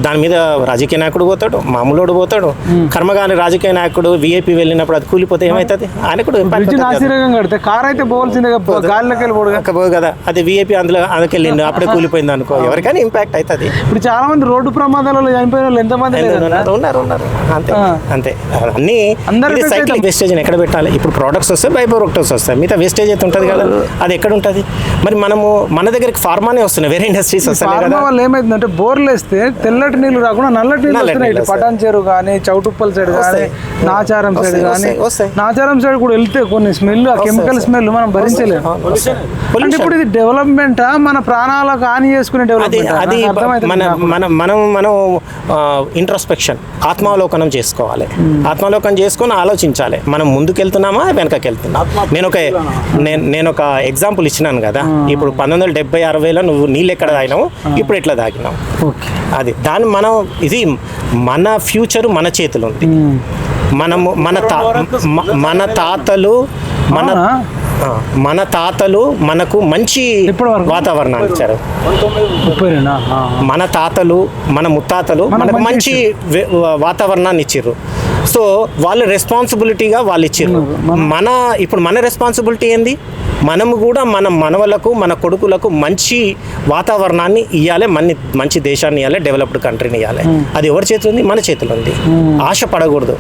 దాని మీద రాజకీయ నాయకుడు పోతాడు, మామూలుడు పోతాడు. కర్మగాని రాజకీయ నాయకుడు విఐపి వెళ్ళినప్పుడు అది కూలిపోతే ఏమవుతుంది? ఆయన కూడా కార్ అయితే పోదు కదా, అది విఐపి అందులోకి వెళ్ళిండు, అప్పుడే కూలిపోయింది అనుకో, ఎవరికైనా ఇంపాక్ట్ అవుతుంది. ఇప్పుడు చాలా మంది రోడ్డు ప్రమాదాలలో చనిపోయిన వాళ్ళు ఎంతమంది ఉన్నారు. అంతే అన్ని సైకిల్ వేస్టేజ్ ఎక్కడ పెట్టాలి? ఇప్పుడు ప్రోడక్ట్స్ వస్తాయి, బై ప్రొడక్ట్స్ వస్తాయి, మిగతా వేస్టేజ్ అయితే ఉంటుంది కదా, అది ఎక్కడ ఉంటుంది? మరి మనము మన దగ్గరికి ఫార్మానే వస్తున్నాయి, వేరే ఇండస్ట్రీస్ వస్తాయి కదా. వాళ్ళు ఏమైందంటే బోర్లు వేస్తే తెల్ల తెల్లటి నీళ్లు రాకుండా నల్లటి నీళ్ళు నల్లటి వస్తున్నాయి. నీళ్ళు పటాన్ చెరువు కానీ, చౌటుప్పల్ సైడ్ కానీ, నాచారం సైడ్ కానీ, నాచారం సైడ్ కూడా వెళ్తే కొన్ని స్మెల్, ఆ కెమికల్ స్మెల్ మనం భరించలేము. అంటే ఇప్పుడు ఇది డెవలప్మెంట్ మన ప్రాణాలకు హాని చేసుకునే డెవలప్మెంట్. అది మనం ఇంట్రోస్పెక్షన్, ఆత్మావలోకనం చేసుకోవాలి. ఆత్మావలోకనం చేసుకొని ఆలోచించాలి, మనం ముందుకెళ్తున్నామా వెనకకి వెళ్తున్నాం. నేను ఒక ఎగ్జాంపుల్ ఇచ్చినాను కదా, ఇప్పుడు 1970-60లో నువ్వు నీళ్ళు ఎక్కడ తాగినావు, ఇప్పుడు ఎట్లా తాగినావు. అది దాన్ని మనం, ఇది మన ఫ్యూచర్ మన చేతులు ఉంది. మనము మన తాతలు మనకు మంచి వాతావరణాన్ని ఇచ్చారు. మన తాతలు, మన ముత్తాతలు మనకు మంచి వాతావరణాన్ని ఇచ్చారు. సో వాళ్ళు రెస్పాన్సిబిలిటీగా వాళ్ళు ఇచ్చారు. ఇప్పుడు మన రెస్పాన్సిబిలిటీ ఏంది? మనము కూడా మన మనవలకు, మన కొడుకులకు మంచి వాతావరణాన్ని ఇవ్వాలి, మంచి దేశాన్ని ఇవ్వాలి, డెవలప్డ్ కంట్రీని ఇవ్వాలి. అది ఎవరి చేతిలో ఉంది? మన చేతిలో ఉంది. ఆశ పడకూడదు.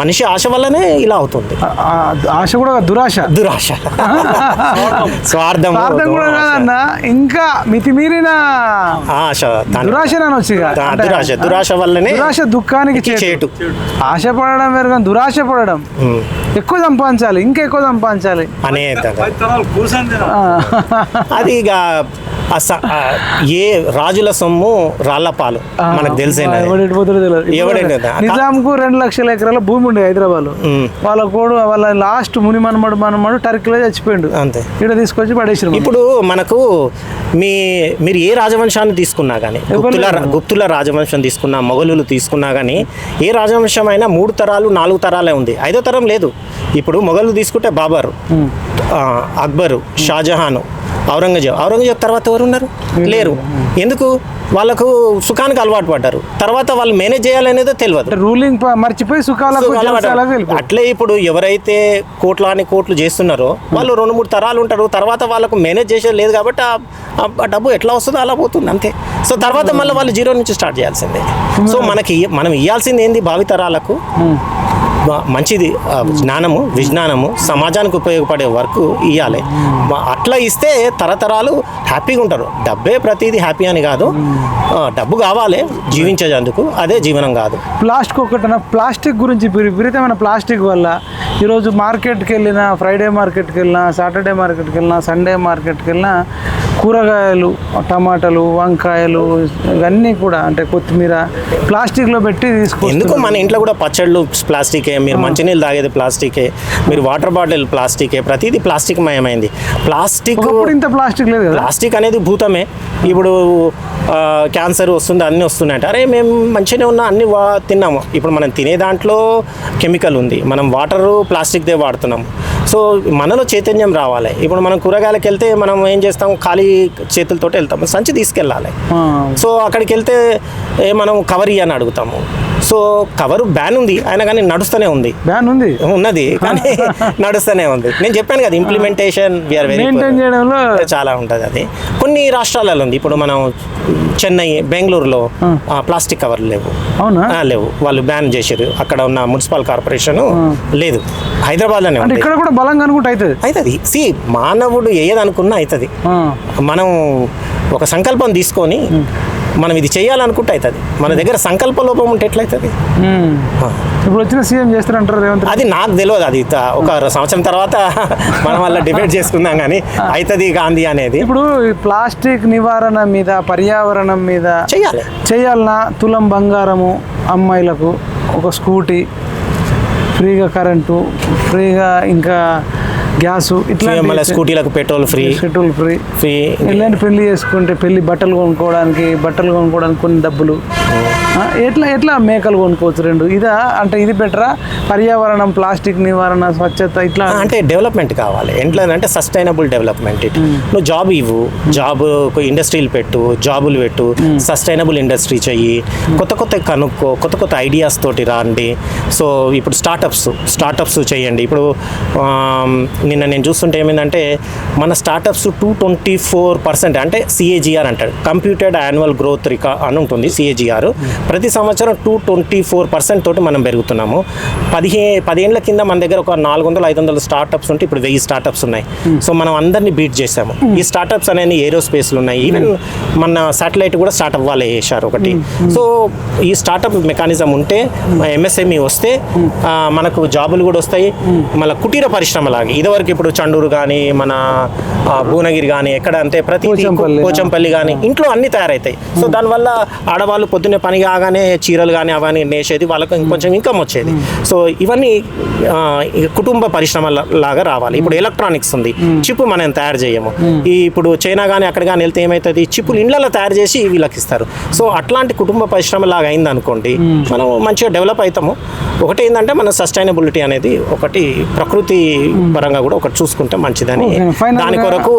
మనిషి ఆశ వల్లనే ఇలా అవుతుంది. ఆశ కూడా దురాశ స్వార్థం కూడా కాదన్న, ఇంకా మితిమీరిన ఆశ, దురాశ వల్లనే, దురాశ దుఃఖానికి చేటు. ఆశ పడడం వేరు కానీ దురాశ పడడం, ఎక్కువ సంపాదించాలి, ఇంకా ఎక్కువ సంపాదించాలి అనే అది. ఇక ఏ రాజుల సొమ్ము రాళ్లపాలు మనకు తెలిసేనా? నిజాంకు 2 లక్షల ఎకరాల భూమి ఉండే హైదరాబాద్. వాళ్ళ లాస్ట్ ముని మనమడు టర్కీలో చచ్చిపోయిండు. అంతే, ఇక్కడ తీసుకొచ్చి పడేసారు. ఇప్పుడు మనకు మీరు ఏ రాజవంశాన్ని తీసుకున్నా కానీ, గుప్తుల రాజవంశం తీసుకున్నా, మొఘలులు తీసుకున్నా కానీ, ఏ రాజవంశం అయినా 3 తరాలు 4 తరాలే ఉంది, 5వ తరం లేదు. ఇప్పుడు మొఘలు తీసుకుంటే బాబర్, అక్బరు, షాజహాను, ఔరంగజేబ్ తర్వాత ఎవరు ఉన్నారు? లేరు. ఎందుకు? వాళ్ళకు సుఖానికి అలవాటు పడ్డారు. తర్వాత వాళ్ళు మేనేజ్ చేయాలనేదో తెలియదు, రూలింగ్ మర్చిపోయి సుఖాలకు. అట్లే ఇప్పుడు ఎవరైతే కోట్లు చేస్తున్నారో వాళ్ళు 2-3 తరాలు ఉంటారు. తర్వాత వాళ్ళకు మేనేజ్ చేసేది లేదు కాబట్టి ఆ డబ్బు ఎట్లా వస్తుందో అలా పోతుంది, అంతే. సో తర్వాత మళ్ళీ వాళ్ళు 0 నుంచి స్టార్ట్ చేయాల్సిందే. సో మనం ఇవ్వాల్సింది ఏంది? భావితరాలకు మంచిది, జ్ఞానము, విజ్ఞానము, సమాజానికి ఉపయోగపడే వర్క్ ఇవ్వాలి. అట్లా ఇస్తే తరతరాలు హ్యాపీగా ఉంటారు. డబ్బే ప్రతిదీ హ్యాపీ అని కాదు, డబ్బు కావాలి జీవించేందుకు, అదే జీవనం కాదు. ప్లాస్టిక్ గురించి విపరీతమైన ప్లాస్టిక్ వల్ల ఈరోజు మార్కెట్కి వెళ్ళినా, ఫ్రైడే మార్కెట్కి వెళ్ళినా, సాటర్డే మార్కెట్కి వెళ్ళినా, సండే మార్కెట్కి వెళ్ళినా, కూరగాయలు, టమాటాలు, వంకాయలు ఇవన్నీ కూడా, అంటే కొత్తిమీర ప్లాస్టిక్లో పెట్టి తీసుకుంటారు. ఎందుకు మన ఇంట్లో కూడా పచ్చళ్ళు ప్లాస్టికే, మీరు మంచినీళ్ళు తాగేది ప్లాస్టికే, మీరు వాటర్ బాటిల్ ప్లాస్టికే, ప్రతిదీ ప్లాస్టిక్ మయమైంది. ఇంత ప్లాస్టిక్ లేదు కదా. ప్లాస్టిక్ అనేది భూతమే. ఇప్పుడు క్యాన్సర్ వస్తుంది, అన్నీ వస్తున్నాయంట. అరే మేము మంచిగానే ఉన్నా, అన్నీ తిన్నాము. ఇప్పుడు మనం తినే దాంట్లో కెమికల్ ఉంది, మనం వాటరు ప్లాస్టిక్దే వాడుతున్నాము. సో మనలో చైతన్యం రావాలి. ఇప్పుడు మనం కూరగాయలకు వెళ్తే మనం ఏం చేస్తాం? ఖాళీ చేతులతో వెళ్తాము, సంచి తీసుకెళ్ళాలి. సో అక్కడికి వెళ్తే మనం కవర్ ఇయ్యని అడుగుతాము. సో కవరు బ్యాన్ ఉంది, అయినా కానీ నడుస్తూనే ఉంది. ఉన్నది కానీ నడుస్తూనే ఉంది. నేను చెప్పాను కదా, ఇంప్లిమెంటేషన్ చాలా ఉంటుంది. అది కొన్ని రాష్ట్రాలలో ఉంది. ఇప్పుడు మనం చెన్నై, బెంగళూరులో ప్లాస్టిక్ కవర్లు లేవు. లేవు, వాళ్ళు బ్యాన్ చేశారు. అక్కడ ఉన్న మున్సిపల్ కార్పొరేషన్ లేదు. హైదరాబాద్లోనే ఉంది. ఇక్కడ కూడా బలంగా అనుకుంటే అవుతుంది. మానవుడు ఏదనుకున్నా అవుతుంది. మనం ఒక సంకల్పం తీసుకొని మనం ఇది చేయాలనుకుంటే అవుతుంది. మన దగ్గర సంకల్ప లోపం ఉంటే ఎట్లయితుంది? ఇప్పుడు వచ్చిన సీఎం చేస్తారంటారు రేవంత్. అది నాకు తెలియదు, అది ఒక సంవత్సరం తర్వాత మనం వల్ల డిబేట్ చేసుకుందాం కానీ అవుతుంది గాంధీ అనేది. ఇప్పుడు ప్లాస్టిక్ నివారణ మీద, పర్యావరణం మీద చేయాలన్నా, తులం బంగారము అమ్మాయిలకు, ఒక స్కూటీ ఫ్రీగా, కరెంటు ఫ్రీగా, ఇంకా గ్యాసు, ఇట్లా మళ్ళీ స్కూటీలకు పెట్రోల్ ఫ్రీ. ఇలాంటి పెళ్లి చేసుకుంటే బట్టలు కొనుక్కోవడానికి కొన్ని డబ్బులు, ఎట్లా మేకలు కొనుక్కోవచ్చు 2. ఇదా అంటే ఇది బెటరా? పర్యావరణం, ప్లాస్టిక్ నివారణ, స్వచ్ఛత, ఇట్లా అంటే డెవలప్మెంట్ కావాలి. ఎట్లా అంటే సస్టైనబుల్ డెవలప్మెంట్. నువ్వు జాబ్ ఇవ్వు, ఇండస్ట్రీలు పెట్టు, జాబులు పెట్టు, సస్టైనబుల్ ఇండస్ట్రీ చెయ్యి, కొత్త కనుక్కో, కొత్త ఐడియాస్ తోటి రండి. సో ఇప్పుడు స్టార్టప్స్ చేయండి. ఇప్పుడు నిన్న నేను చూస్తుంటే ఏమైందంటే, మన స్టార్టప్స్ 224%, అంటే CAGR అంటాడు, కంప్యూటెడ్ యాన్యువల్ గ్రోత్ అని ఉంటుంది. CAGR ప్రతి సంవత్సరం 224% తోటి మనం పెరుగుతున్నాము. 10 ఏళ్ల కింద మన దగ్గర ఒక 400-500 స్టార్టప్స్ ఉంటే ఇప్పుడు 1000 స్టార్టప్స్ ఉన్నాయి. సో మనం అందరినీ బీట్ చేసాము. ఈ స్టార్టప్స్ అనేది ఏరోస్పేస్లు ఉన్నాయి, ఈవెన్ మన శాటిలైట్ కూడా స్టార్టప్ వాళ్ళే చేశారు ఒకటి. సో ఈ స్టార్టప్ మెకానిజం ఉంటే MSME వస్తే మనకు జాబులు కూడా వస్తాయి. మళ్ళీ కుటీర పరిశ్రమ లాగా ఇదివరకు ఇప్పుడు చండూరు కానీ మన భువనగిరి కానీ ఎక్కడ అంతే ప్రతి పోచంపల్లి కానీ ఇంట్లో అన్ని తయారవుతాయి. సో దానివల్ల ఆడవాళ్ళు పొద్దున్నే పని కాగానే చీరలు కానీ అవన్నీ నేసేది, వాళ్ళకు ఇంకొంచెం ఇన్కమ్ వచ్చేది. సో ఇవన్నీ కుటుంబ పరిశ్రమ లాగా రావాలి. ఇప్పుడు ఎలక్ట్రానిక్స్ ఉంది, చిప్ మనం తయారు చేయము. ఇప్పుడు చైనా కానీ అక్కడ కానీ వెళ్తే ఏమవుతుంది, చిప్పులు ఇండ్లలో తయారు చేసి వీళ్ళకి ఇస్తారు. సో అట్లాంటి కుటుంబ పరిశ్రమ లాగా అయింది అనుకోండి, మనం మంచిగా డెవలప్ అవుతాము. ఒకటి ఏంటంటే మన సస్టైనబిలిటీ అనేది ఒకటి ప్రకృతి పరంగా కూడా ఒకటి చూసుకుంటే మంచిదని. దాని కొరకు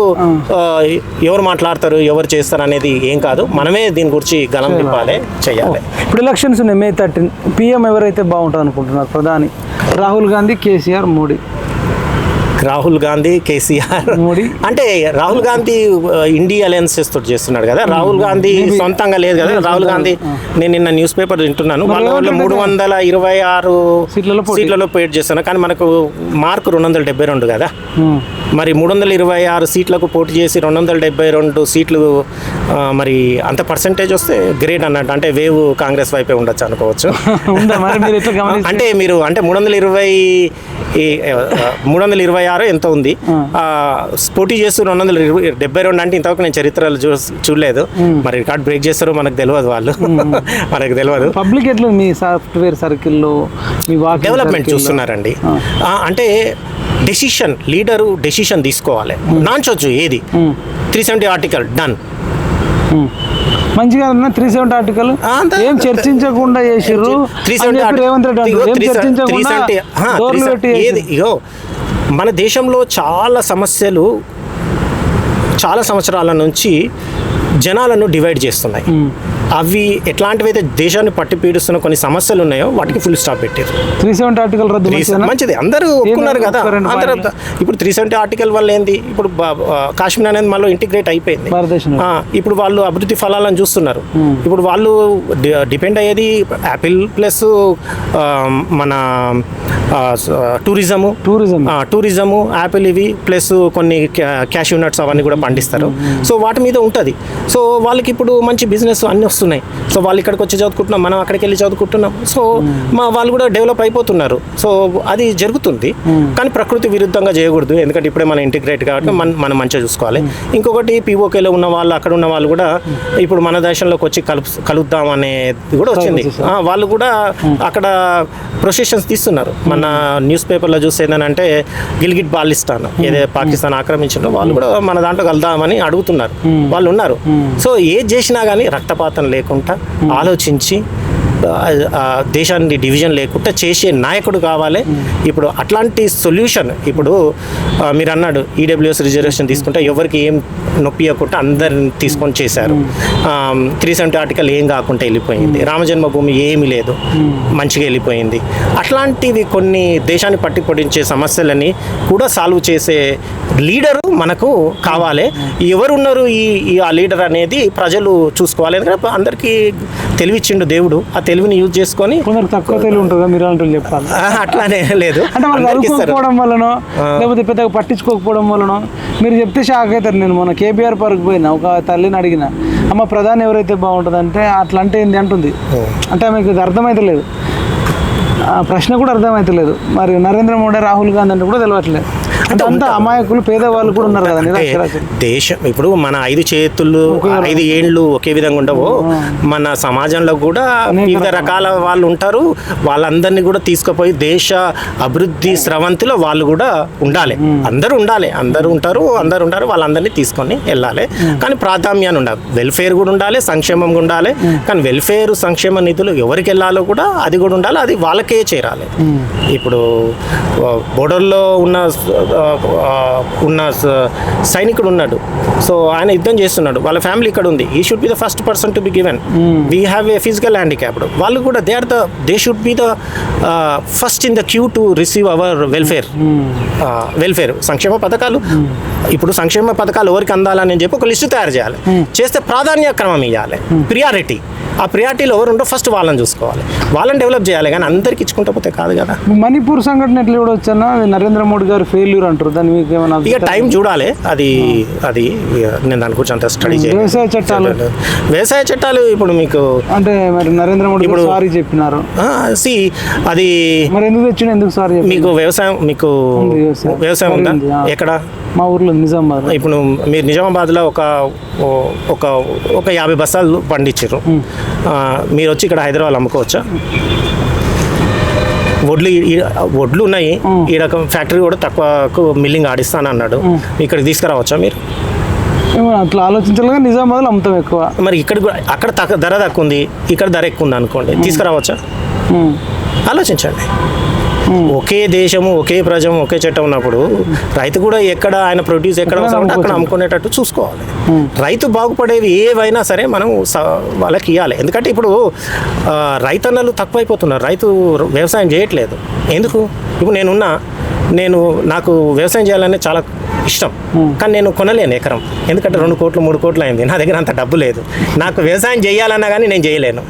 ఎవరు మాట్లాడతారు ఎవరు చేస్తారు అనేది ఏం కాదు, మనమే దీని గురించి గలం తిప్పాలి, చేయాలి. ఇప్పుడు ఎలక్షన్స్ ఉన్నాయి, May 13 PM ఎవరైతే బాగుంటుంది అనుకుంటున్నారు? ప్రధాని రాహుల్ గాంధీ, కేసీఆర్, మోడీ. రాహుల్ గాంధీ, కేసీఆర్, మోడీ. అంటే రాహుల్ గాంధీ ఇండియా అలయన్సెస్ తోటి చేస్తున్నాడు కదా. రాహుల్ గాంధీ సొంతంగా లేదు కదా. రాహుల్ గాంధీ నేను నిన్న న్యూస్ పేపర్ వింటున్నాను, వాళ్ళ 326 సీట్లలో పోటీ చేస్తున్నారు. కానీ మనకు మార్కు 272 కదా. మరి 326 సీట్లకు పోటీ చేసి 272 సీట్లు మరి అంత పర్సెంటేజ్ వస్తే గ్రేట్ అన్నట్టు. అంటే వేవ్ కాంగ్రెస్ వైపే ఉండొచ్చు అనుకోవచ్చు. అంటే మీరు అంటే 326 ఎంత ఉంది, పోటీ చేస్తూ 272 అంటే ఇంతవరకు నేను చరిత్రలో చూడలేదు. మరి రికార్డ్ బ్రేక్ చేస్తారో మనకు తెలియదు, వాళ్ళు మనకు తెలియదు. పబ్లిక్ ఎట్లా మీ సాఫ్ట్వేర్ సర్కిల్లో డెవలప్మెంట్ చూస్తున్నారండి. అంటే డెసిషన్ లీడరు డెసిషన్ తీసుకోవాలి, నాంచొచ్చు ఏది. 370 ఆర్టికల్ డన్, మంచిగా 370 ఆర్టికల్ ఏం చర్చించకుండా చేసిర్రు. ఇగో మన దేశంలో చాలా సమస్యలు చాలా సంవత్సరాల నుంచి జనాలను డివైడ్ చేస్తున్నాయి. అవి ఎట్లాంటివైతే దేశాన్ని పట్టి పీడిస్తున్న కొన్ని సమస్యలు ఉన్నాయో వాటికి ఫుల్ స్టాప్ పెట్టారు. 370 ఆర్టికల్ రద్దు మంచిది, అందరూ ఒప్పుకున్నారు కదా. అందరూ ఇప్పుడు 370 ఆర్టికల్ వల్ల ఏంది, ఇప్పుడు కాశ్మీర్ అనేది మళ్ళీ ఇంటిగ్రేట్ అయిపోయింది. ఇప్పుడు వాళ్ళు అభివృద్ధి ఫలాలను చూస్తున్నారు. ఇప్పుడు వాళ్ళు డిపెండ్ అయ్యేది యాపిల్ ప్లస్ మన టూరిజము యాపిల్ ఇవి ప్లస్ కొన్ని క్యాష్యూ నట్స్ అవన్నీ కూడా పండిస్తారు. సో వాటి మీద ఉంటుంది. సో వాళ్ళకి ఇప్పుడు మంచి బిజినెస్ అన్నీ వస్తున్నాయి. సో వాళ్ళు ఇక్కడికి వచ్చి చదువుకుంటున్నాం, మనం అక్కడికి వెళ్ళి చదువుకుంటున్నాం. సో వాళ్ళు కూడా డెవలప్ అయిపోతున్నారు. సో అది జరుగుతుంది. కానీ ప్రకృతి విరుద్ధంగా చేయకూడదు, ఎందుకంటే ఇప్పుడే మనం ఇంటిగ్రేట్ కాబట్టి మనం మంచిగా చూసుకోవాలి. ఇంకొకటి POKలో ఉన్న వాళ్ళు అక్కడ ఉన్న వాళ్ళు కూడా ఇప్పుడు మన దేశంలోకి వచ్చి కలుద్దాం అనేది కూడా వచ్చింది. వాళ్ళు కూడా అక్కడ ప్రొసెషన్స్ తీస్తున్నారు. మన న్యూస్ పేపర్లో చూస్తే ఏంటంటే గిల్గిట్ బాల్టిస్తాన్ ఏదైతే పాకిస్తాన్ ఆక్రమించిందో వాళ్ళు కూడా మన దాంట్లో కలుద్దామని అడుగుతున్నారు, వాళ్ళు ఉన్నారు. సో ఏది చేసినా కానీ రక్తపాతం లేకుండా ఆలోచించి దేశాన్ని డివిజన్ లేకుండా చేసే నాయకుడు కావాలి. ఇప్పుడు అట్లాంటి సొల్యూషన్ ఇప్పుడు మీరు అన్నాడు EWS రిజర్వేషన్ తీసుకుంటే ఎవరికి ఏం నొప్పియకుండా అందరిని తీసుకొని చేశారు. 370 ఆర్టికల్ ఏం కాకుండా వెళ్ళిపోయింది. రామజన్మభూమి ఏమీ లేదు, మంచిగా వెళ్ళిపోయింది. అట్లాంటివి కొన్ని దేశాన్ని పట్టి పొడించే సమస్యలని కూడా సాల్వ్ చేసే లీడరు మనకు కావాలి. ఎవరున్నారు ఆ లీడర్ అనేది ప్రజలు చూసుకోవాలి. ఎందుకంటే అందరికీ తెలివిచ్చిండు దేవుడు, ఆ తెలివిని యూజ్ చేసుకొని తక్కువ తెలివి ఉంటుందా మీరు అంటూ చెప్పాలి. అట్లానే లేదు, అంటే వాళ్ళు చదువుకోకపోవడం వల్లనో లేకపోతే పెద్దగా పట్టించుకోకపోవడం వల్లనో మీరు చెప్తే షాక్ అవుతారు. నేను మొన్న KBR పార్క్ పోయినా, ఒక తల్లిని అడిగిన, అమ్మ ప్రధాని ఎవరైతే బాగుంటుంది అంటే అట్లా అంటే ఏంది అంటుంది. అంటే ఆమెకు అర్థమైతే లేదు, ప్రశ్న కూడా అర్థమైతలేదు. మరి నరేంద్ర మోడీ రాహుల్ గాంధీ అంటే కూడా తెలియట్లేదు. అంటే అంతా అమాయకులు పేదవాళ్ళు కూడా ఉన్నారు కదా. దేశం ఇప్పుడు మన 5 చేతులు 5 ఏళ్ళు ఒకే విధంగా ఉండవు. మన సమాజంలో కూడా వివిధ రకాల వాళ్ళు ఉంటారు. వాళ్ళందరినీ కూడా తీసుకుపోయి దేశ అభివృద్ధి స్రవంతిలో వాళ్ళు కూడా ఉండాలి. అందరూ ఉంటారు. వాళ్ళందరినీ తీసుకొని వెళ్ళాలి. కానీ ప్రాధాన్యాన్ని ఉండాలి, వెల్ఫేర్ కూడా ఉండాలి, సంక్షేమం ఉండాలి. కానీ వెల్ఫేర్ సంక్షేమ నిధులు ఎవరికి వెళ్ళాలో కూడా అది కూడా ఉండాలి, అది వాళ్ళకే చేరాలి. ఇప్పుడు బోర్డర్లో ఉన్న సైనికుడు ఉన్నాడు. సో ఆయన యుద్ధం చేస్తున్నాడు, వాళ్ళ ఫ్యామిలీ ఇక్కడ ఉంది. He should be the first person to be given. We have a physical handicapped, వాళ్ళు కూడా they should be the first in the queue to receive our welfare సంక్షేమ పథకాలు ఇప్పుడు సంక్షేమ పథకాలు ఎవరికి అందాలని చెప్పి ఒక లిస్టు తయారు చేయాలి. చేస్తే ప్రాధాన్య క్రమం ఇవ్వాలి, ప్రియారిటీ. ఆ ప్రియారిటీలో ఎవరు ఉండో ఫస్ట్ వాళ్ళని చూసుకోవాలి, వాళ్ళని డెవలప్ చేయాలి. కానీ అందరికి ఇచ్చుకుంటా పోతే కాదు కదా. మణిపూర్ సంఘటన ఎట్లా చూడవచ్చన్నా? నరేంద్ర మోడీ గారు ఫెయిల్యూర్ అంటారు, దాన్ని మీకు ఏమైనా? ఇక టైం చూడాలి. అది నేను దాని గురించి అంత స్టడీ చేయాలి. వ్యవసాయ చట్టాలు ఇప్పుడు మీకు అంటే మరి నరేంద్ర మోడీ ఇప్పుడు సారీ చెప్పినారు. అది మరి ఎందుకు తెచ్చిన, ఎందుకు సారీ? మీకు వ్యవసాయం ఉందా ఎక్కడ? మా ఊర్లో నిజామాబాద్. ఇప్పుడు మీరు నిజామాబాద్లో ఒక 50 బస్తాలు పండించారు, మీరు వచ్చి ఇక్కడ హైదరాబాద్ అమ్ముకోవచ్చా? వడ్లు ఉన్నాయి, ఈడ ఫ్యాక్టరీ కూడా తక్కువకు మిల్లింగ్ ఆడిస్తాను అన్నాడు, ఇక్కడికి తీసుకురావచ్చా మీరు? అట్లా ఆలోచించాలిగా, నిజామాబాద్లో అమ్ముతాం ఎక్కువ. మరి ఇక్కడ అక్కడ ధర తక్కువ ఉంది, ఇక్కడ ధర ఎక్కువ ఉంది అనుకోండి, తీసుకురావచ్చా? ఆలోచించండి. ఒకే దేశము, ఒకే ప్రజం, ఒకే చట్టం ఉన్నప్పుడు రైతు కూడా ఎక్కడ ఆయన ప్రొడ్యూస్ ఎక్కడ అవసరం ఉంటే అక్కడ అమ్ముకునేటట్టు చూసుకోవాలి. రైతు బాగుపడేవి ఏవైనా సరే మనం వాళ్ళకి ఇవ్వాలి. ఎందుకంటే ఇప్పుడు రైతన్నలు తక్కువైపోతున్నారు, రైతు వ్యవసాయం చేయట్లేదు. ఎందుకు? ఇప్పుడు నాకు వ్యవసాయం చేయాలనే చాలా ఇష్టం, కానీ నేను కొనలేను ఎకరం. ఎందుకంటే 2 కోట్లు 3 కోట్లు అయింది, నా దగ్గర అంత డబ్బు లేదు. నాకు వ్యవసాయం చేయాలన్నా కానీ నేను చేయలేను.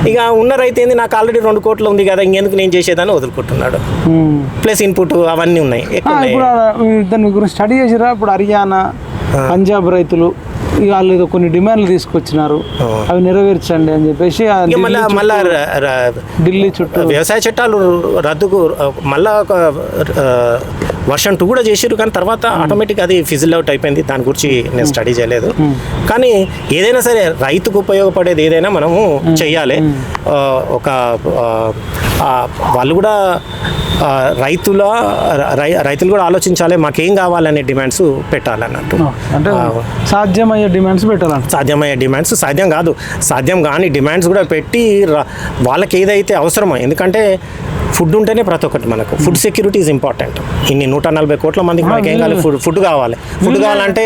ఇక ఉన్న రైతు ఏంది, నాకు ఆల్రెడీ 2 కోట్లు ఉంది కదా, ఇంకెందుకు నేను చేసేదాన్ని వదులుకుంటున్నాడు. ప్లస్ ఇన్పుట్ అవన్నీ ఉన్నాయి. దాని గురించి స్టడీ చేసిరా? ఇప్పుడు హర్యానా, పంజాబ్ రైతులు వాళ్ళు ఏదో కొన్ని డిమాండ్లు తీసుకొచ్చినారు, అవి నెరవేర్చండి అని చెప్పేసి మళ్ళా ఢిల్లీ చుట్టూ వ్యవసాయ చట్టాలు రద్దుకు మళ్ళా వర్షన్ 2 కూడా చేసారు. కానీ తర్వాత ఆటోమేటిక్ అది ఫిజిల్ అవుట్ అయిపోయింది. దాని గురించి నేను స్టడీ చేయలేదు. కానీ ఏదైనా సరే రైతుకు ఉపయోగపడేది ఏదైనా మనము చెయ్యాలి. వాళ్ళు కూడా రైతులు కూడా ఆలోచించాలి, మాకేం కావాలనే డిమాండ్స్ పెట్టాలన్నట్టు. అంటే సాధ్యమయ్యే డిమాండ్స్ పెట్టాలి. సాధ్యమయ్యే డిమాండ్స్, సాధ్యం కాని డిమాండ్స్ కూడా పెట్టి వాళ్ళకి ఏదైతే అవసరమో. ఎందుకంటే ఫుడ్ ఉంటేనే ప్రతి ఒక్కటి మనకు ఫుడ్ సెక్యూరిటీ ఈజ్ ఇంపార్టెంట్. ఇన్ని 140 కోట్ల మందికి మనకి ఏం కావాలి? ఫుడ్ కావాలి. ఫుడ్ కావాలంటే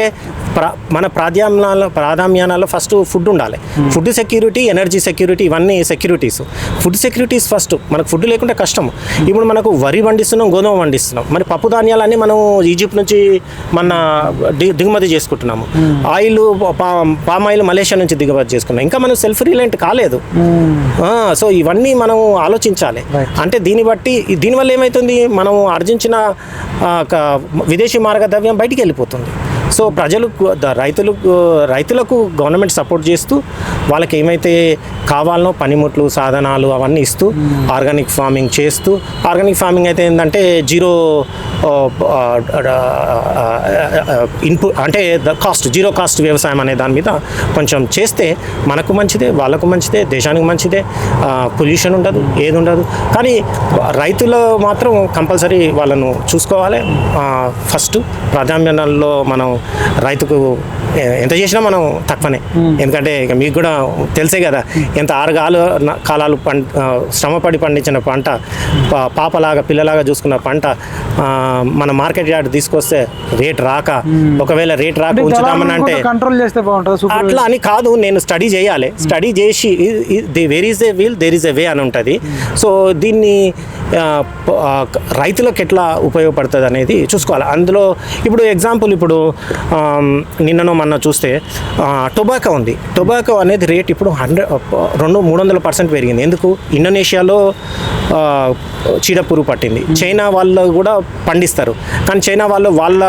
మన ప్రాధాన్యాలలో ఫస్ట్ ఫుడ్ ఉండాలి. ఫుడ్ సెక్యూరిటీ, ఎనర్జీ సెక్యూరిటీ, ఇవన్నీ సెక్యూరిటీస్. Food securities first. మనకు ఫుడ్ లేకుంటే కష్టం. ఇప్పుడు మనకు వరి పండిస్తున్నాం, గోధుమ పండిస్తున్నాం, మరి పప్పు ధాన్యాలన్నీ మనం ఈజిప్ట్ నుంచి దిగుమతి చేసుకుంటున్నాము. ఆయిల్, పామ్ ఆయిల్ మలేషియా నుంచి దిగుమతి చేసుకున్నాం. ఇంకా మనం సెల్ఫ్ రిలయంట్ కాలేదు. సో ఇవన్నీ మనం ఆలోచించాలి. అంటే దీనివల్ల ఏమవుతుంది, మనం ఆర్జించిన విదేశీ మార్గద్రవ్యం బయటికి వెళ్ళిపోతుంది. సో రైతులకు గవర్నమెంట్ సపోర్ట్ చేస్తూ వాళ్ళకి ఏమైతే కావాలనో పనిముట్లు, సాధనాలు అవన్నీ ఇస్తూ ఆర్గానిక్ ఫార్మింగ్ చేస్తూ, ఆర్గానిక్ ఫార్మింగ్ అయితే ఏంటంటే జీరో ఇన్పుట్, అంటే జీరో కాస్ట్ వ్యవసాయం అనే దాని మీద కొంచెం చేస్తే మనకు మంచిదే, వాళ్ళకు మంచిదే, దేశానికి మంచిదే. పొల్యూషన్ ఉండదు, ఏది ఉండదు. కానీ రైతులు మాత్రం కంపల్సరీ వాళ్ళను చూసుకోవాలి. ఫస్ట్ ప్రాధాన్యాలలో మనం రైతుకు ఎంత చేసినా మనం తక్కువనే. ఎందుకంటే ఇక మీకు కూడా తెలిసే కదా, ఎంత 6 కాలాలు శ్రమపడి పండించిన పంట, పాపలాగా పిల్లలాగా చూసుకున్న పంట మన మార్కెట్ యార్డ్ తీసుకొస్తే రేట్ రాక, ఒకవేళ రేట్ రాక ఉంచుదామని అంటే కంట్రోల్ చేస్తే బాగుంటుంది. అట్లా అని కాదు, నేను స్టడీ చేయాలి. స్టడీ చేసి where is a will there is a way అని ఉంటుంది. సో దీన్ని రైతులకు ఎట్లా ఉపయోగపడుతుంది అనేది చూసుకోవాలి. అందులో ఇప్పుడు ఎగ్జాంపుల్, ఇప్పుడు నిన్ననో మొన్న చూస్తే టొబాకో ఉంది. టొబాకో అనేది రేట్ ఇప్పుడు 200-300% పెరిగింది. ఎందుకు? ఇండోనేషియాలో చీడపురుగు పట్టింది. చైనా వాళ్ళు కూడా పండిస్తారు, కానీ చైనా వాళ్ళ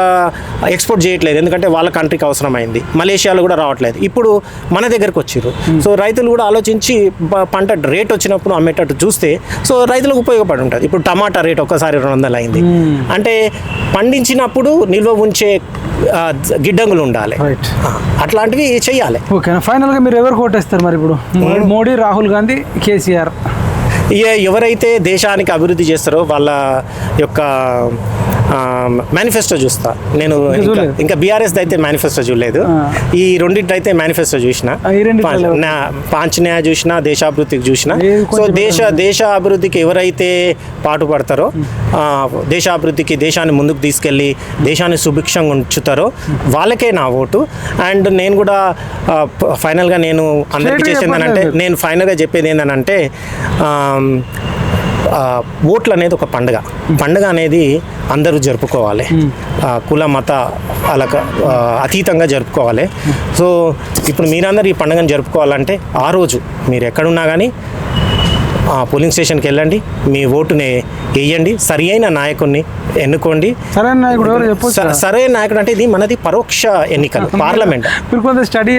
ఎక్స్పోర్ట్ చేయట్లేదు, ఎందుకంటే వాళ్ళ కంట్రీకి అవసరమైంది. మలేషియాలో కూడా రావట్లేదు. ఇప్పుడు మన దగ్గరకు వచ్చారు. సో రైతులు కూడా ఆలోచించి పంట రేట్ వచ్చినప్పుడు అమ్మేటట్టు చూస్తే సో రైతులకు ఉపయోగపడి ఉంటుంది. ఇప్పుడు టమాటా రేట్ ఒక్కసారి 200 అయింది అంటే పండించినప్పుడు నిల్వ ఉంచే గిడ్డంగులు ఉండాలి. అట్లాంటివి చెయ్యాలి. ఓకే, ఫైనల్గా మీరు ఎవరు కోటేస్తారు మరి? ఇప్పుడు మోడీ, రాహుల్ గాంధీ, కేసీఆర్? ఎవరైతే దేశానికి అభివృద్ధి చేస్తారో వాళ్ళ యొక్క మేనిఫెస్టో చూస్తా నేను. ఇంకా బీఆర్ఎస్ అయితే మేనిఫెస్టో చూడలేదు. ఈ రెండింటి అయితే మేనిఫెస్టో చూసిన, పాంచన్య చూసిన, దేశాభివృద్ధికి చూసిన. సో దేశ అభివృద్ధికి ఎవరైతే పాటుపడతారో, దేశాభివృద్ధికి, దేశాన్ని ముందుకు తీసుకెళ్ళి దేశాన్ని సుభిక్షంగా ఉంచుతారో వాళ్ళకే నా ఓటు. అండ్ నేను కూడా ఫైనల్గా నేను అందరికీ చేసేది ఏంటంటే, నేను ఫైనల్గా చెప్పేది ఏంటంటే ఓట్లు అనేది ఒక పండగ అనేది అందరూ జరుపుకోవాలి, కుల మత అలా అతీతంగా జరుపుకోవాలి. సో ఇప్పుడు మీరందరూ ఈ పండుగను జరుపుకోవాలంటే ఆ రోజు మీరు ఎక్కడున్నా కానీ పోలింగ్ స్టేషన్కి వెళ్ళండి, మీ ఓటుని వేయండి, సరి అయిన నాయకుడిని ఎన్నుకోండి. సరైన నాయకుడు ఎవరు చెప్పొచ్చు? సరైన నాయకుడు అంటే ఇది మనది పరోక్ష ఎన్నికలు, పార్లమెంట్. కొంత స్టడీ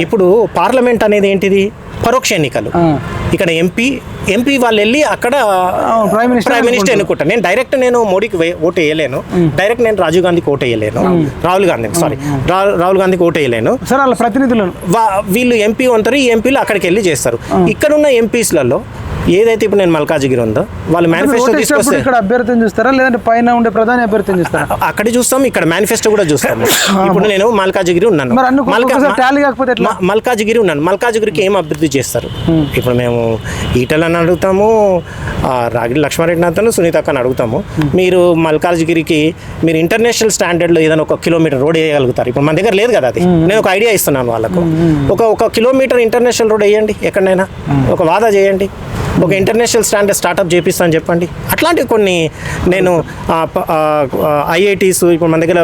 ఇప్పుడు పార్లమెంట్ అనేది ఏంటిది? పరోక్ష ఎన్నికలు. ఇక్కడ ఎంపీ వాళ్ళు వెళ్ళి అక్కడ ప్రైమ్ మినిస్టర్ ఎన్నుకుంటారు. నేను డైరెక్ట్ మోడీకి ఓటు వేయలేను, డైరెక్ట్ నేను రాజీవ్ గాంధీకి ఓటు వేయలేను, రాహుల్ గాంధీకి ఓటు వేయలేను. ప్రతినిధులను వీళ్ళు ఎంపీ ఉంటారు, ఈ ఎంపీలు అక్కడికి వెళ్ళి చేస్తారు. ఇక్కడున్న ఎంపీస్లలో ఏదైతే ఇప్పుడు నేను మల్కాజిగిరి ఉందో వాళ్ళు మేనిఫెస్టో తీసుకొస్తే ఇక్కడ అభ్యర్థిని చూస్తారా లేదంటే పైన ఉండే ప్రధాని అభ్యర్థిని చూస్తారా? అక్కడ చూస్తాం, ఇక్కడ మేనిఫెస్టో కూడా చూస్తాం. ఇప్పుడు నేను మల్కాజిగిరి ఉన్నాను, మల్కాజిగిరికి ఏం అభివృద్ధి చేస్తారు? ఇప్పుడు మేము ఈటలని అడుగుతాము, రాగిడి లక్ష్మారెడ్డిని అడుగుతాము, సునీత అక్కని అడుగుతాము. మీరు మల్కాజిగిరికి మీరు ఇంటర్నేషనల్ స్టాండర్డ్లో ఏదైనా 1 కిలోమీటర్ రోడ్ వేయగలుగుతారు? ఇప్పుడు మన దగ్గర లేదు కదా అది. నేను ఒక ఐడియా ఇస్తున్నాను వాళ్ళకు. ఒక కిలోమీటర్ ఇంటర్నేషనల్ రోడ్ వేయండి, ఎక్కడైనా ఒక వాదా చేయండి, ఒక ఇంటర్నేషనల్ స్టాండర్డ్ స్టార్టప్ చేపిస్తాను చెప్పండి. అట్లాంటివి కొన్ని నేను ఐఐటీస్ ఇప్పుడు మన దగ్గర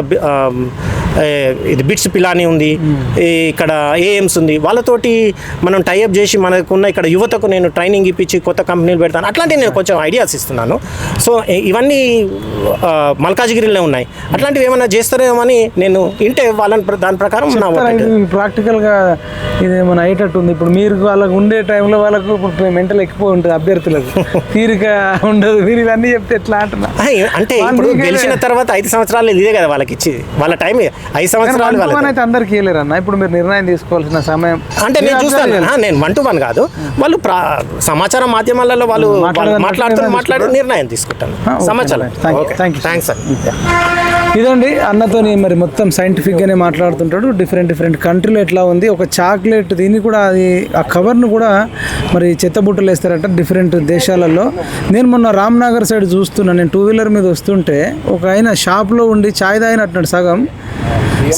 ఇది బిట్స్ పిలాని ఉంది, ఇక్కడ ఏఎమ్స్ ఉంది, వాళ్ళతోటి మనం టైఅప్ చేసి మనకున్న ఇక్కడ యువతకు నేను ట్రైనింగ్ ఇప్పించి కొత్త కంపెనీలు పెడతాను. అట్లాంటివి నేను కొంచెం ఐడియాస్ ఇస్తున్నాను. సో ఇవన్నీ మల్కాజిగిరిలో ఉన్నాయి. అట్లాంటివి ఏమైనా చేస్తారేమని నేను వింటే వాళ్ళని దాని ప్రకారం ప్రాక్టికల్గా ఇది ఏమైనా అయ్యేటట్టు ఉంది. ఇప్పుడు మీరు వాళ్ళకు ఉండే టైంలో వాళ్ళకు మెంటల్ ఎక్కువ ఉంటుంది, అభ్యర్థులకు తీరిక ఉండదు. మీరు ఇవన్నీ చెప్తే ఎట్లా అంటున్నా అంటే ఇప్పుడు గెలిచిన తర్వాత 5 సంవత్సరాలు ఇదే కదా వాళ్ళకి ఇచ్చేది, వాళ్ళ టైం 5 సంవత్సరాలు. అయితే అందరికి వెళ్ళారన్న, ఇప్పుడు మీరు నిర్ణయం తీసుకోవాల్సిన సమయం అంటే నేను చూస్తాను. నేను 1 to 1 కాదు, వాళ్ళు సమాచార మాధ్యమాలలో వాళ్ళు మాట్లాడి నిర్ణయం తీసుకుంటాను. సమాచారం. Thanks sir. ఇదండి అన్నతోని మరి మొత్తం సైంటిఫిక్గానే మాట్లాడుతుంటాడు. డిఫరెంట్ కంట్రీలో ఎట్లా ఉంది, ఒక చాక్లెట్ దీన్ని కూడా అది ఆ కవర్ను కూడా మరి చెత్తబుట్టలు వేస్తారట డిఫరెంట్ దేశాలలో. నేను మొన్న రామ్నగర్ సైడ్ చూస్తున్నా, నేను 2 వీలర్ మీద వస్తుంటే ఒక ఆయన షాప్లో ఉండి ఛాయ్ తాగినట్టున్నాడు,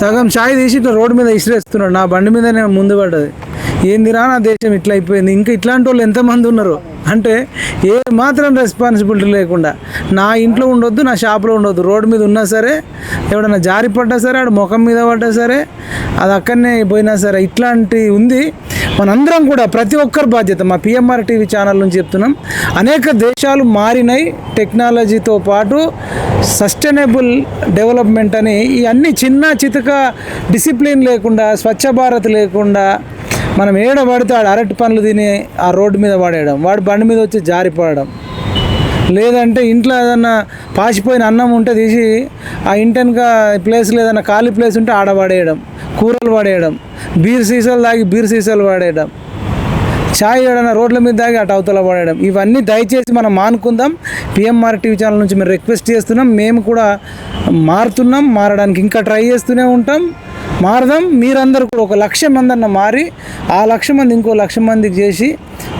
సగం ఛాయ్ తీసి ఇట్లా రోడ్డు మీద ఇసిరేస్తున్నాడు. నా బండి మీద నేను ముందు పడ్డది. ఏందిరా నా దేశం ఇట్లా అయిపోయింది, ఇంకా ఇట్లాంటి వాళ్ళు ఎంతమంది ఉన్నారు అంటే ఏ మాత్రం రెస్పాన్సిబిలిటీ లేకుండా నా ఇంట్లో ఉండొద్దు, నా షాప్లో ఉండొద్దు, రోడ్డు మీద ఉన్నా సరే, ఎవడన్నా జారి పడ్డా సరే, ఆడు ముఖం మీద పడ్డా సరే, అది అక్కడనే పోయినా సరే, ఇట్లాంటి ఉంది. మనందరం కూడా ప్రతి ఒక్కరి బాధ్యత. మా పిఎంఆర్ టీవీ ఛానల్ నుంచి చెప్తున్నాం, అనేక దేశాలు మారినాయి టెక్నాలజీతో పాటు సస్టైనబుల్ డెవలప్మెంట్ అని. ఈ అన్ని చిన్న చితక డిసిప్లిన్ లేకుండా, స్వచ్ఛ భారత్ లేకుండా మనం ఏడ పడితే ఆడ అరటి పండ్లు తిని ఆ రోడ్డు మీద పడేయడం, వాడు బండి మీద వచ్చి జారిపడడం, లేదంటే ఇంట్లో ఏదన్నా పాసిపోయిన అన్నం ఉంటే తీసి ఆ ఇంటెనక ప్లేస్లో ఏదైనా ఖాళీ ప్లేస్ ఉంటే ఆడ పడేయడం, కూరలు పడేయడం, బీర్ సీసాలు తాగి బీర్ సీసాలు పడేయడం, ఛాయ్ ఏడైనా రోడ్ల మీద తాగి అటు అవతల పడేయడం. ఇవన్నీ దయచేసి మనం మానుకుందాం. పిఎంఆర్ టీవీ ఛానల్ నుంచి మేము రిక్వెస్ట్ చేస్తున్నాం. మేము కూడా మారుతున్నాం, మారడానికి ఇంకా ట్రై చేస్తూనే ఉంటాం, మారదాం. మీరందరూ కూడా 1,00,000 మంది అన్న మారి ఆ 1,00,000 మంది ఇంకో 1,00,000 మందికి చేసి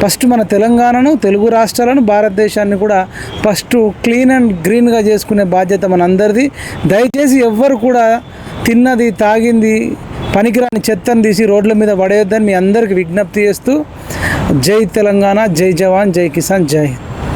ఫస్ట్ మన తెలంగాణను, తెలుగు రాష్ట్రాలను, భారతదేశాన్ని కూడా ఫస్ట్ క్లీన్ అండ్ గ్రీన్గా చేసుకునే బాధ్యత మనందరిది. దయచేసి ఎవ్వరు కూడా తిన్నది తాగింది పనికిరాని చెత్తను తీసి రోడ్ల మీద పడేయొద్దని మీ అందరికీ విజ్ఞప్తి చేస్తూ, జై తెలంగాణ, జై జవాన్, జై కిసాన్, జై హింద్.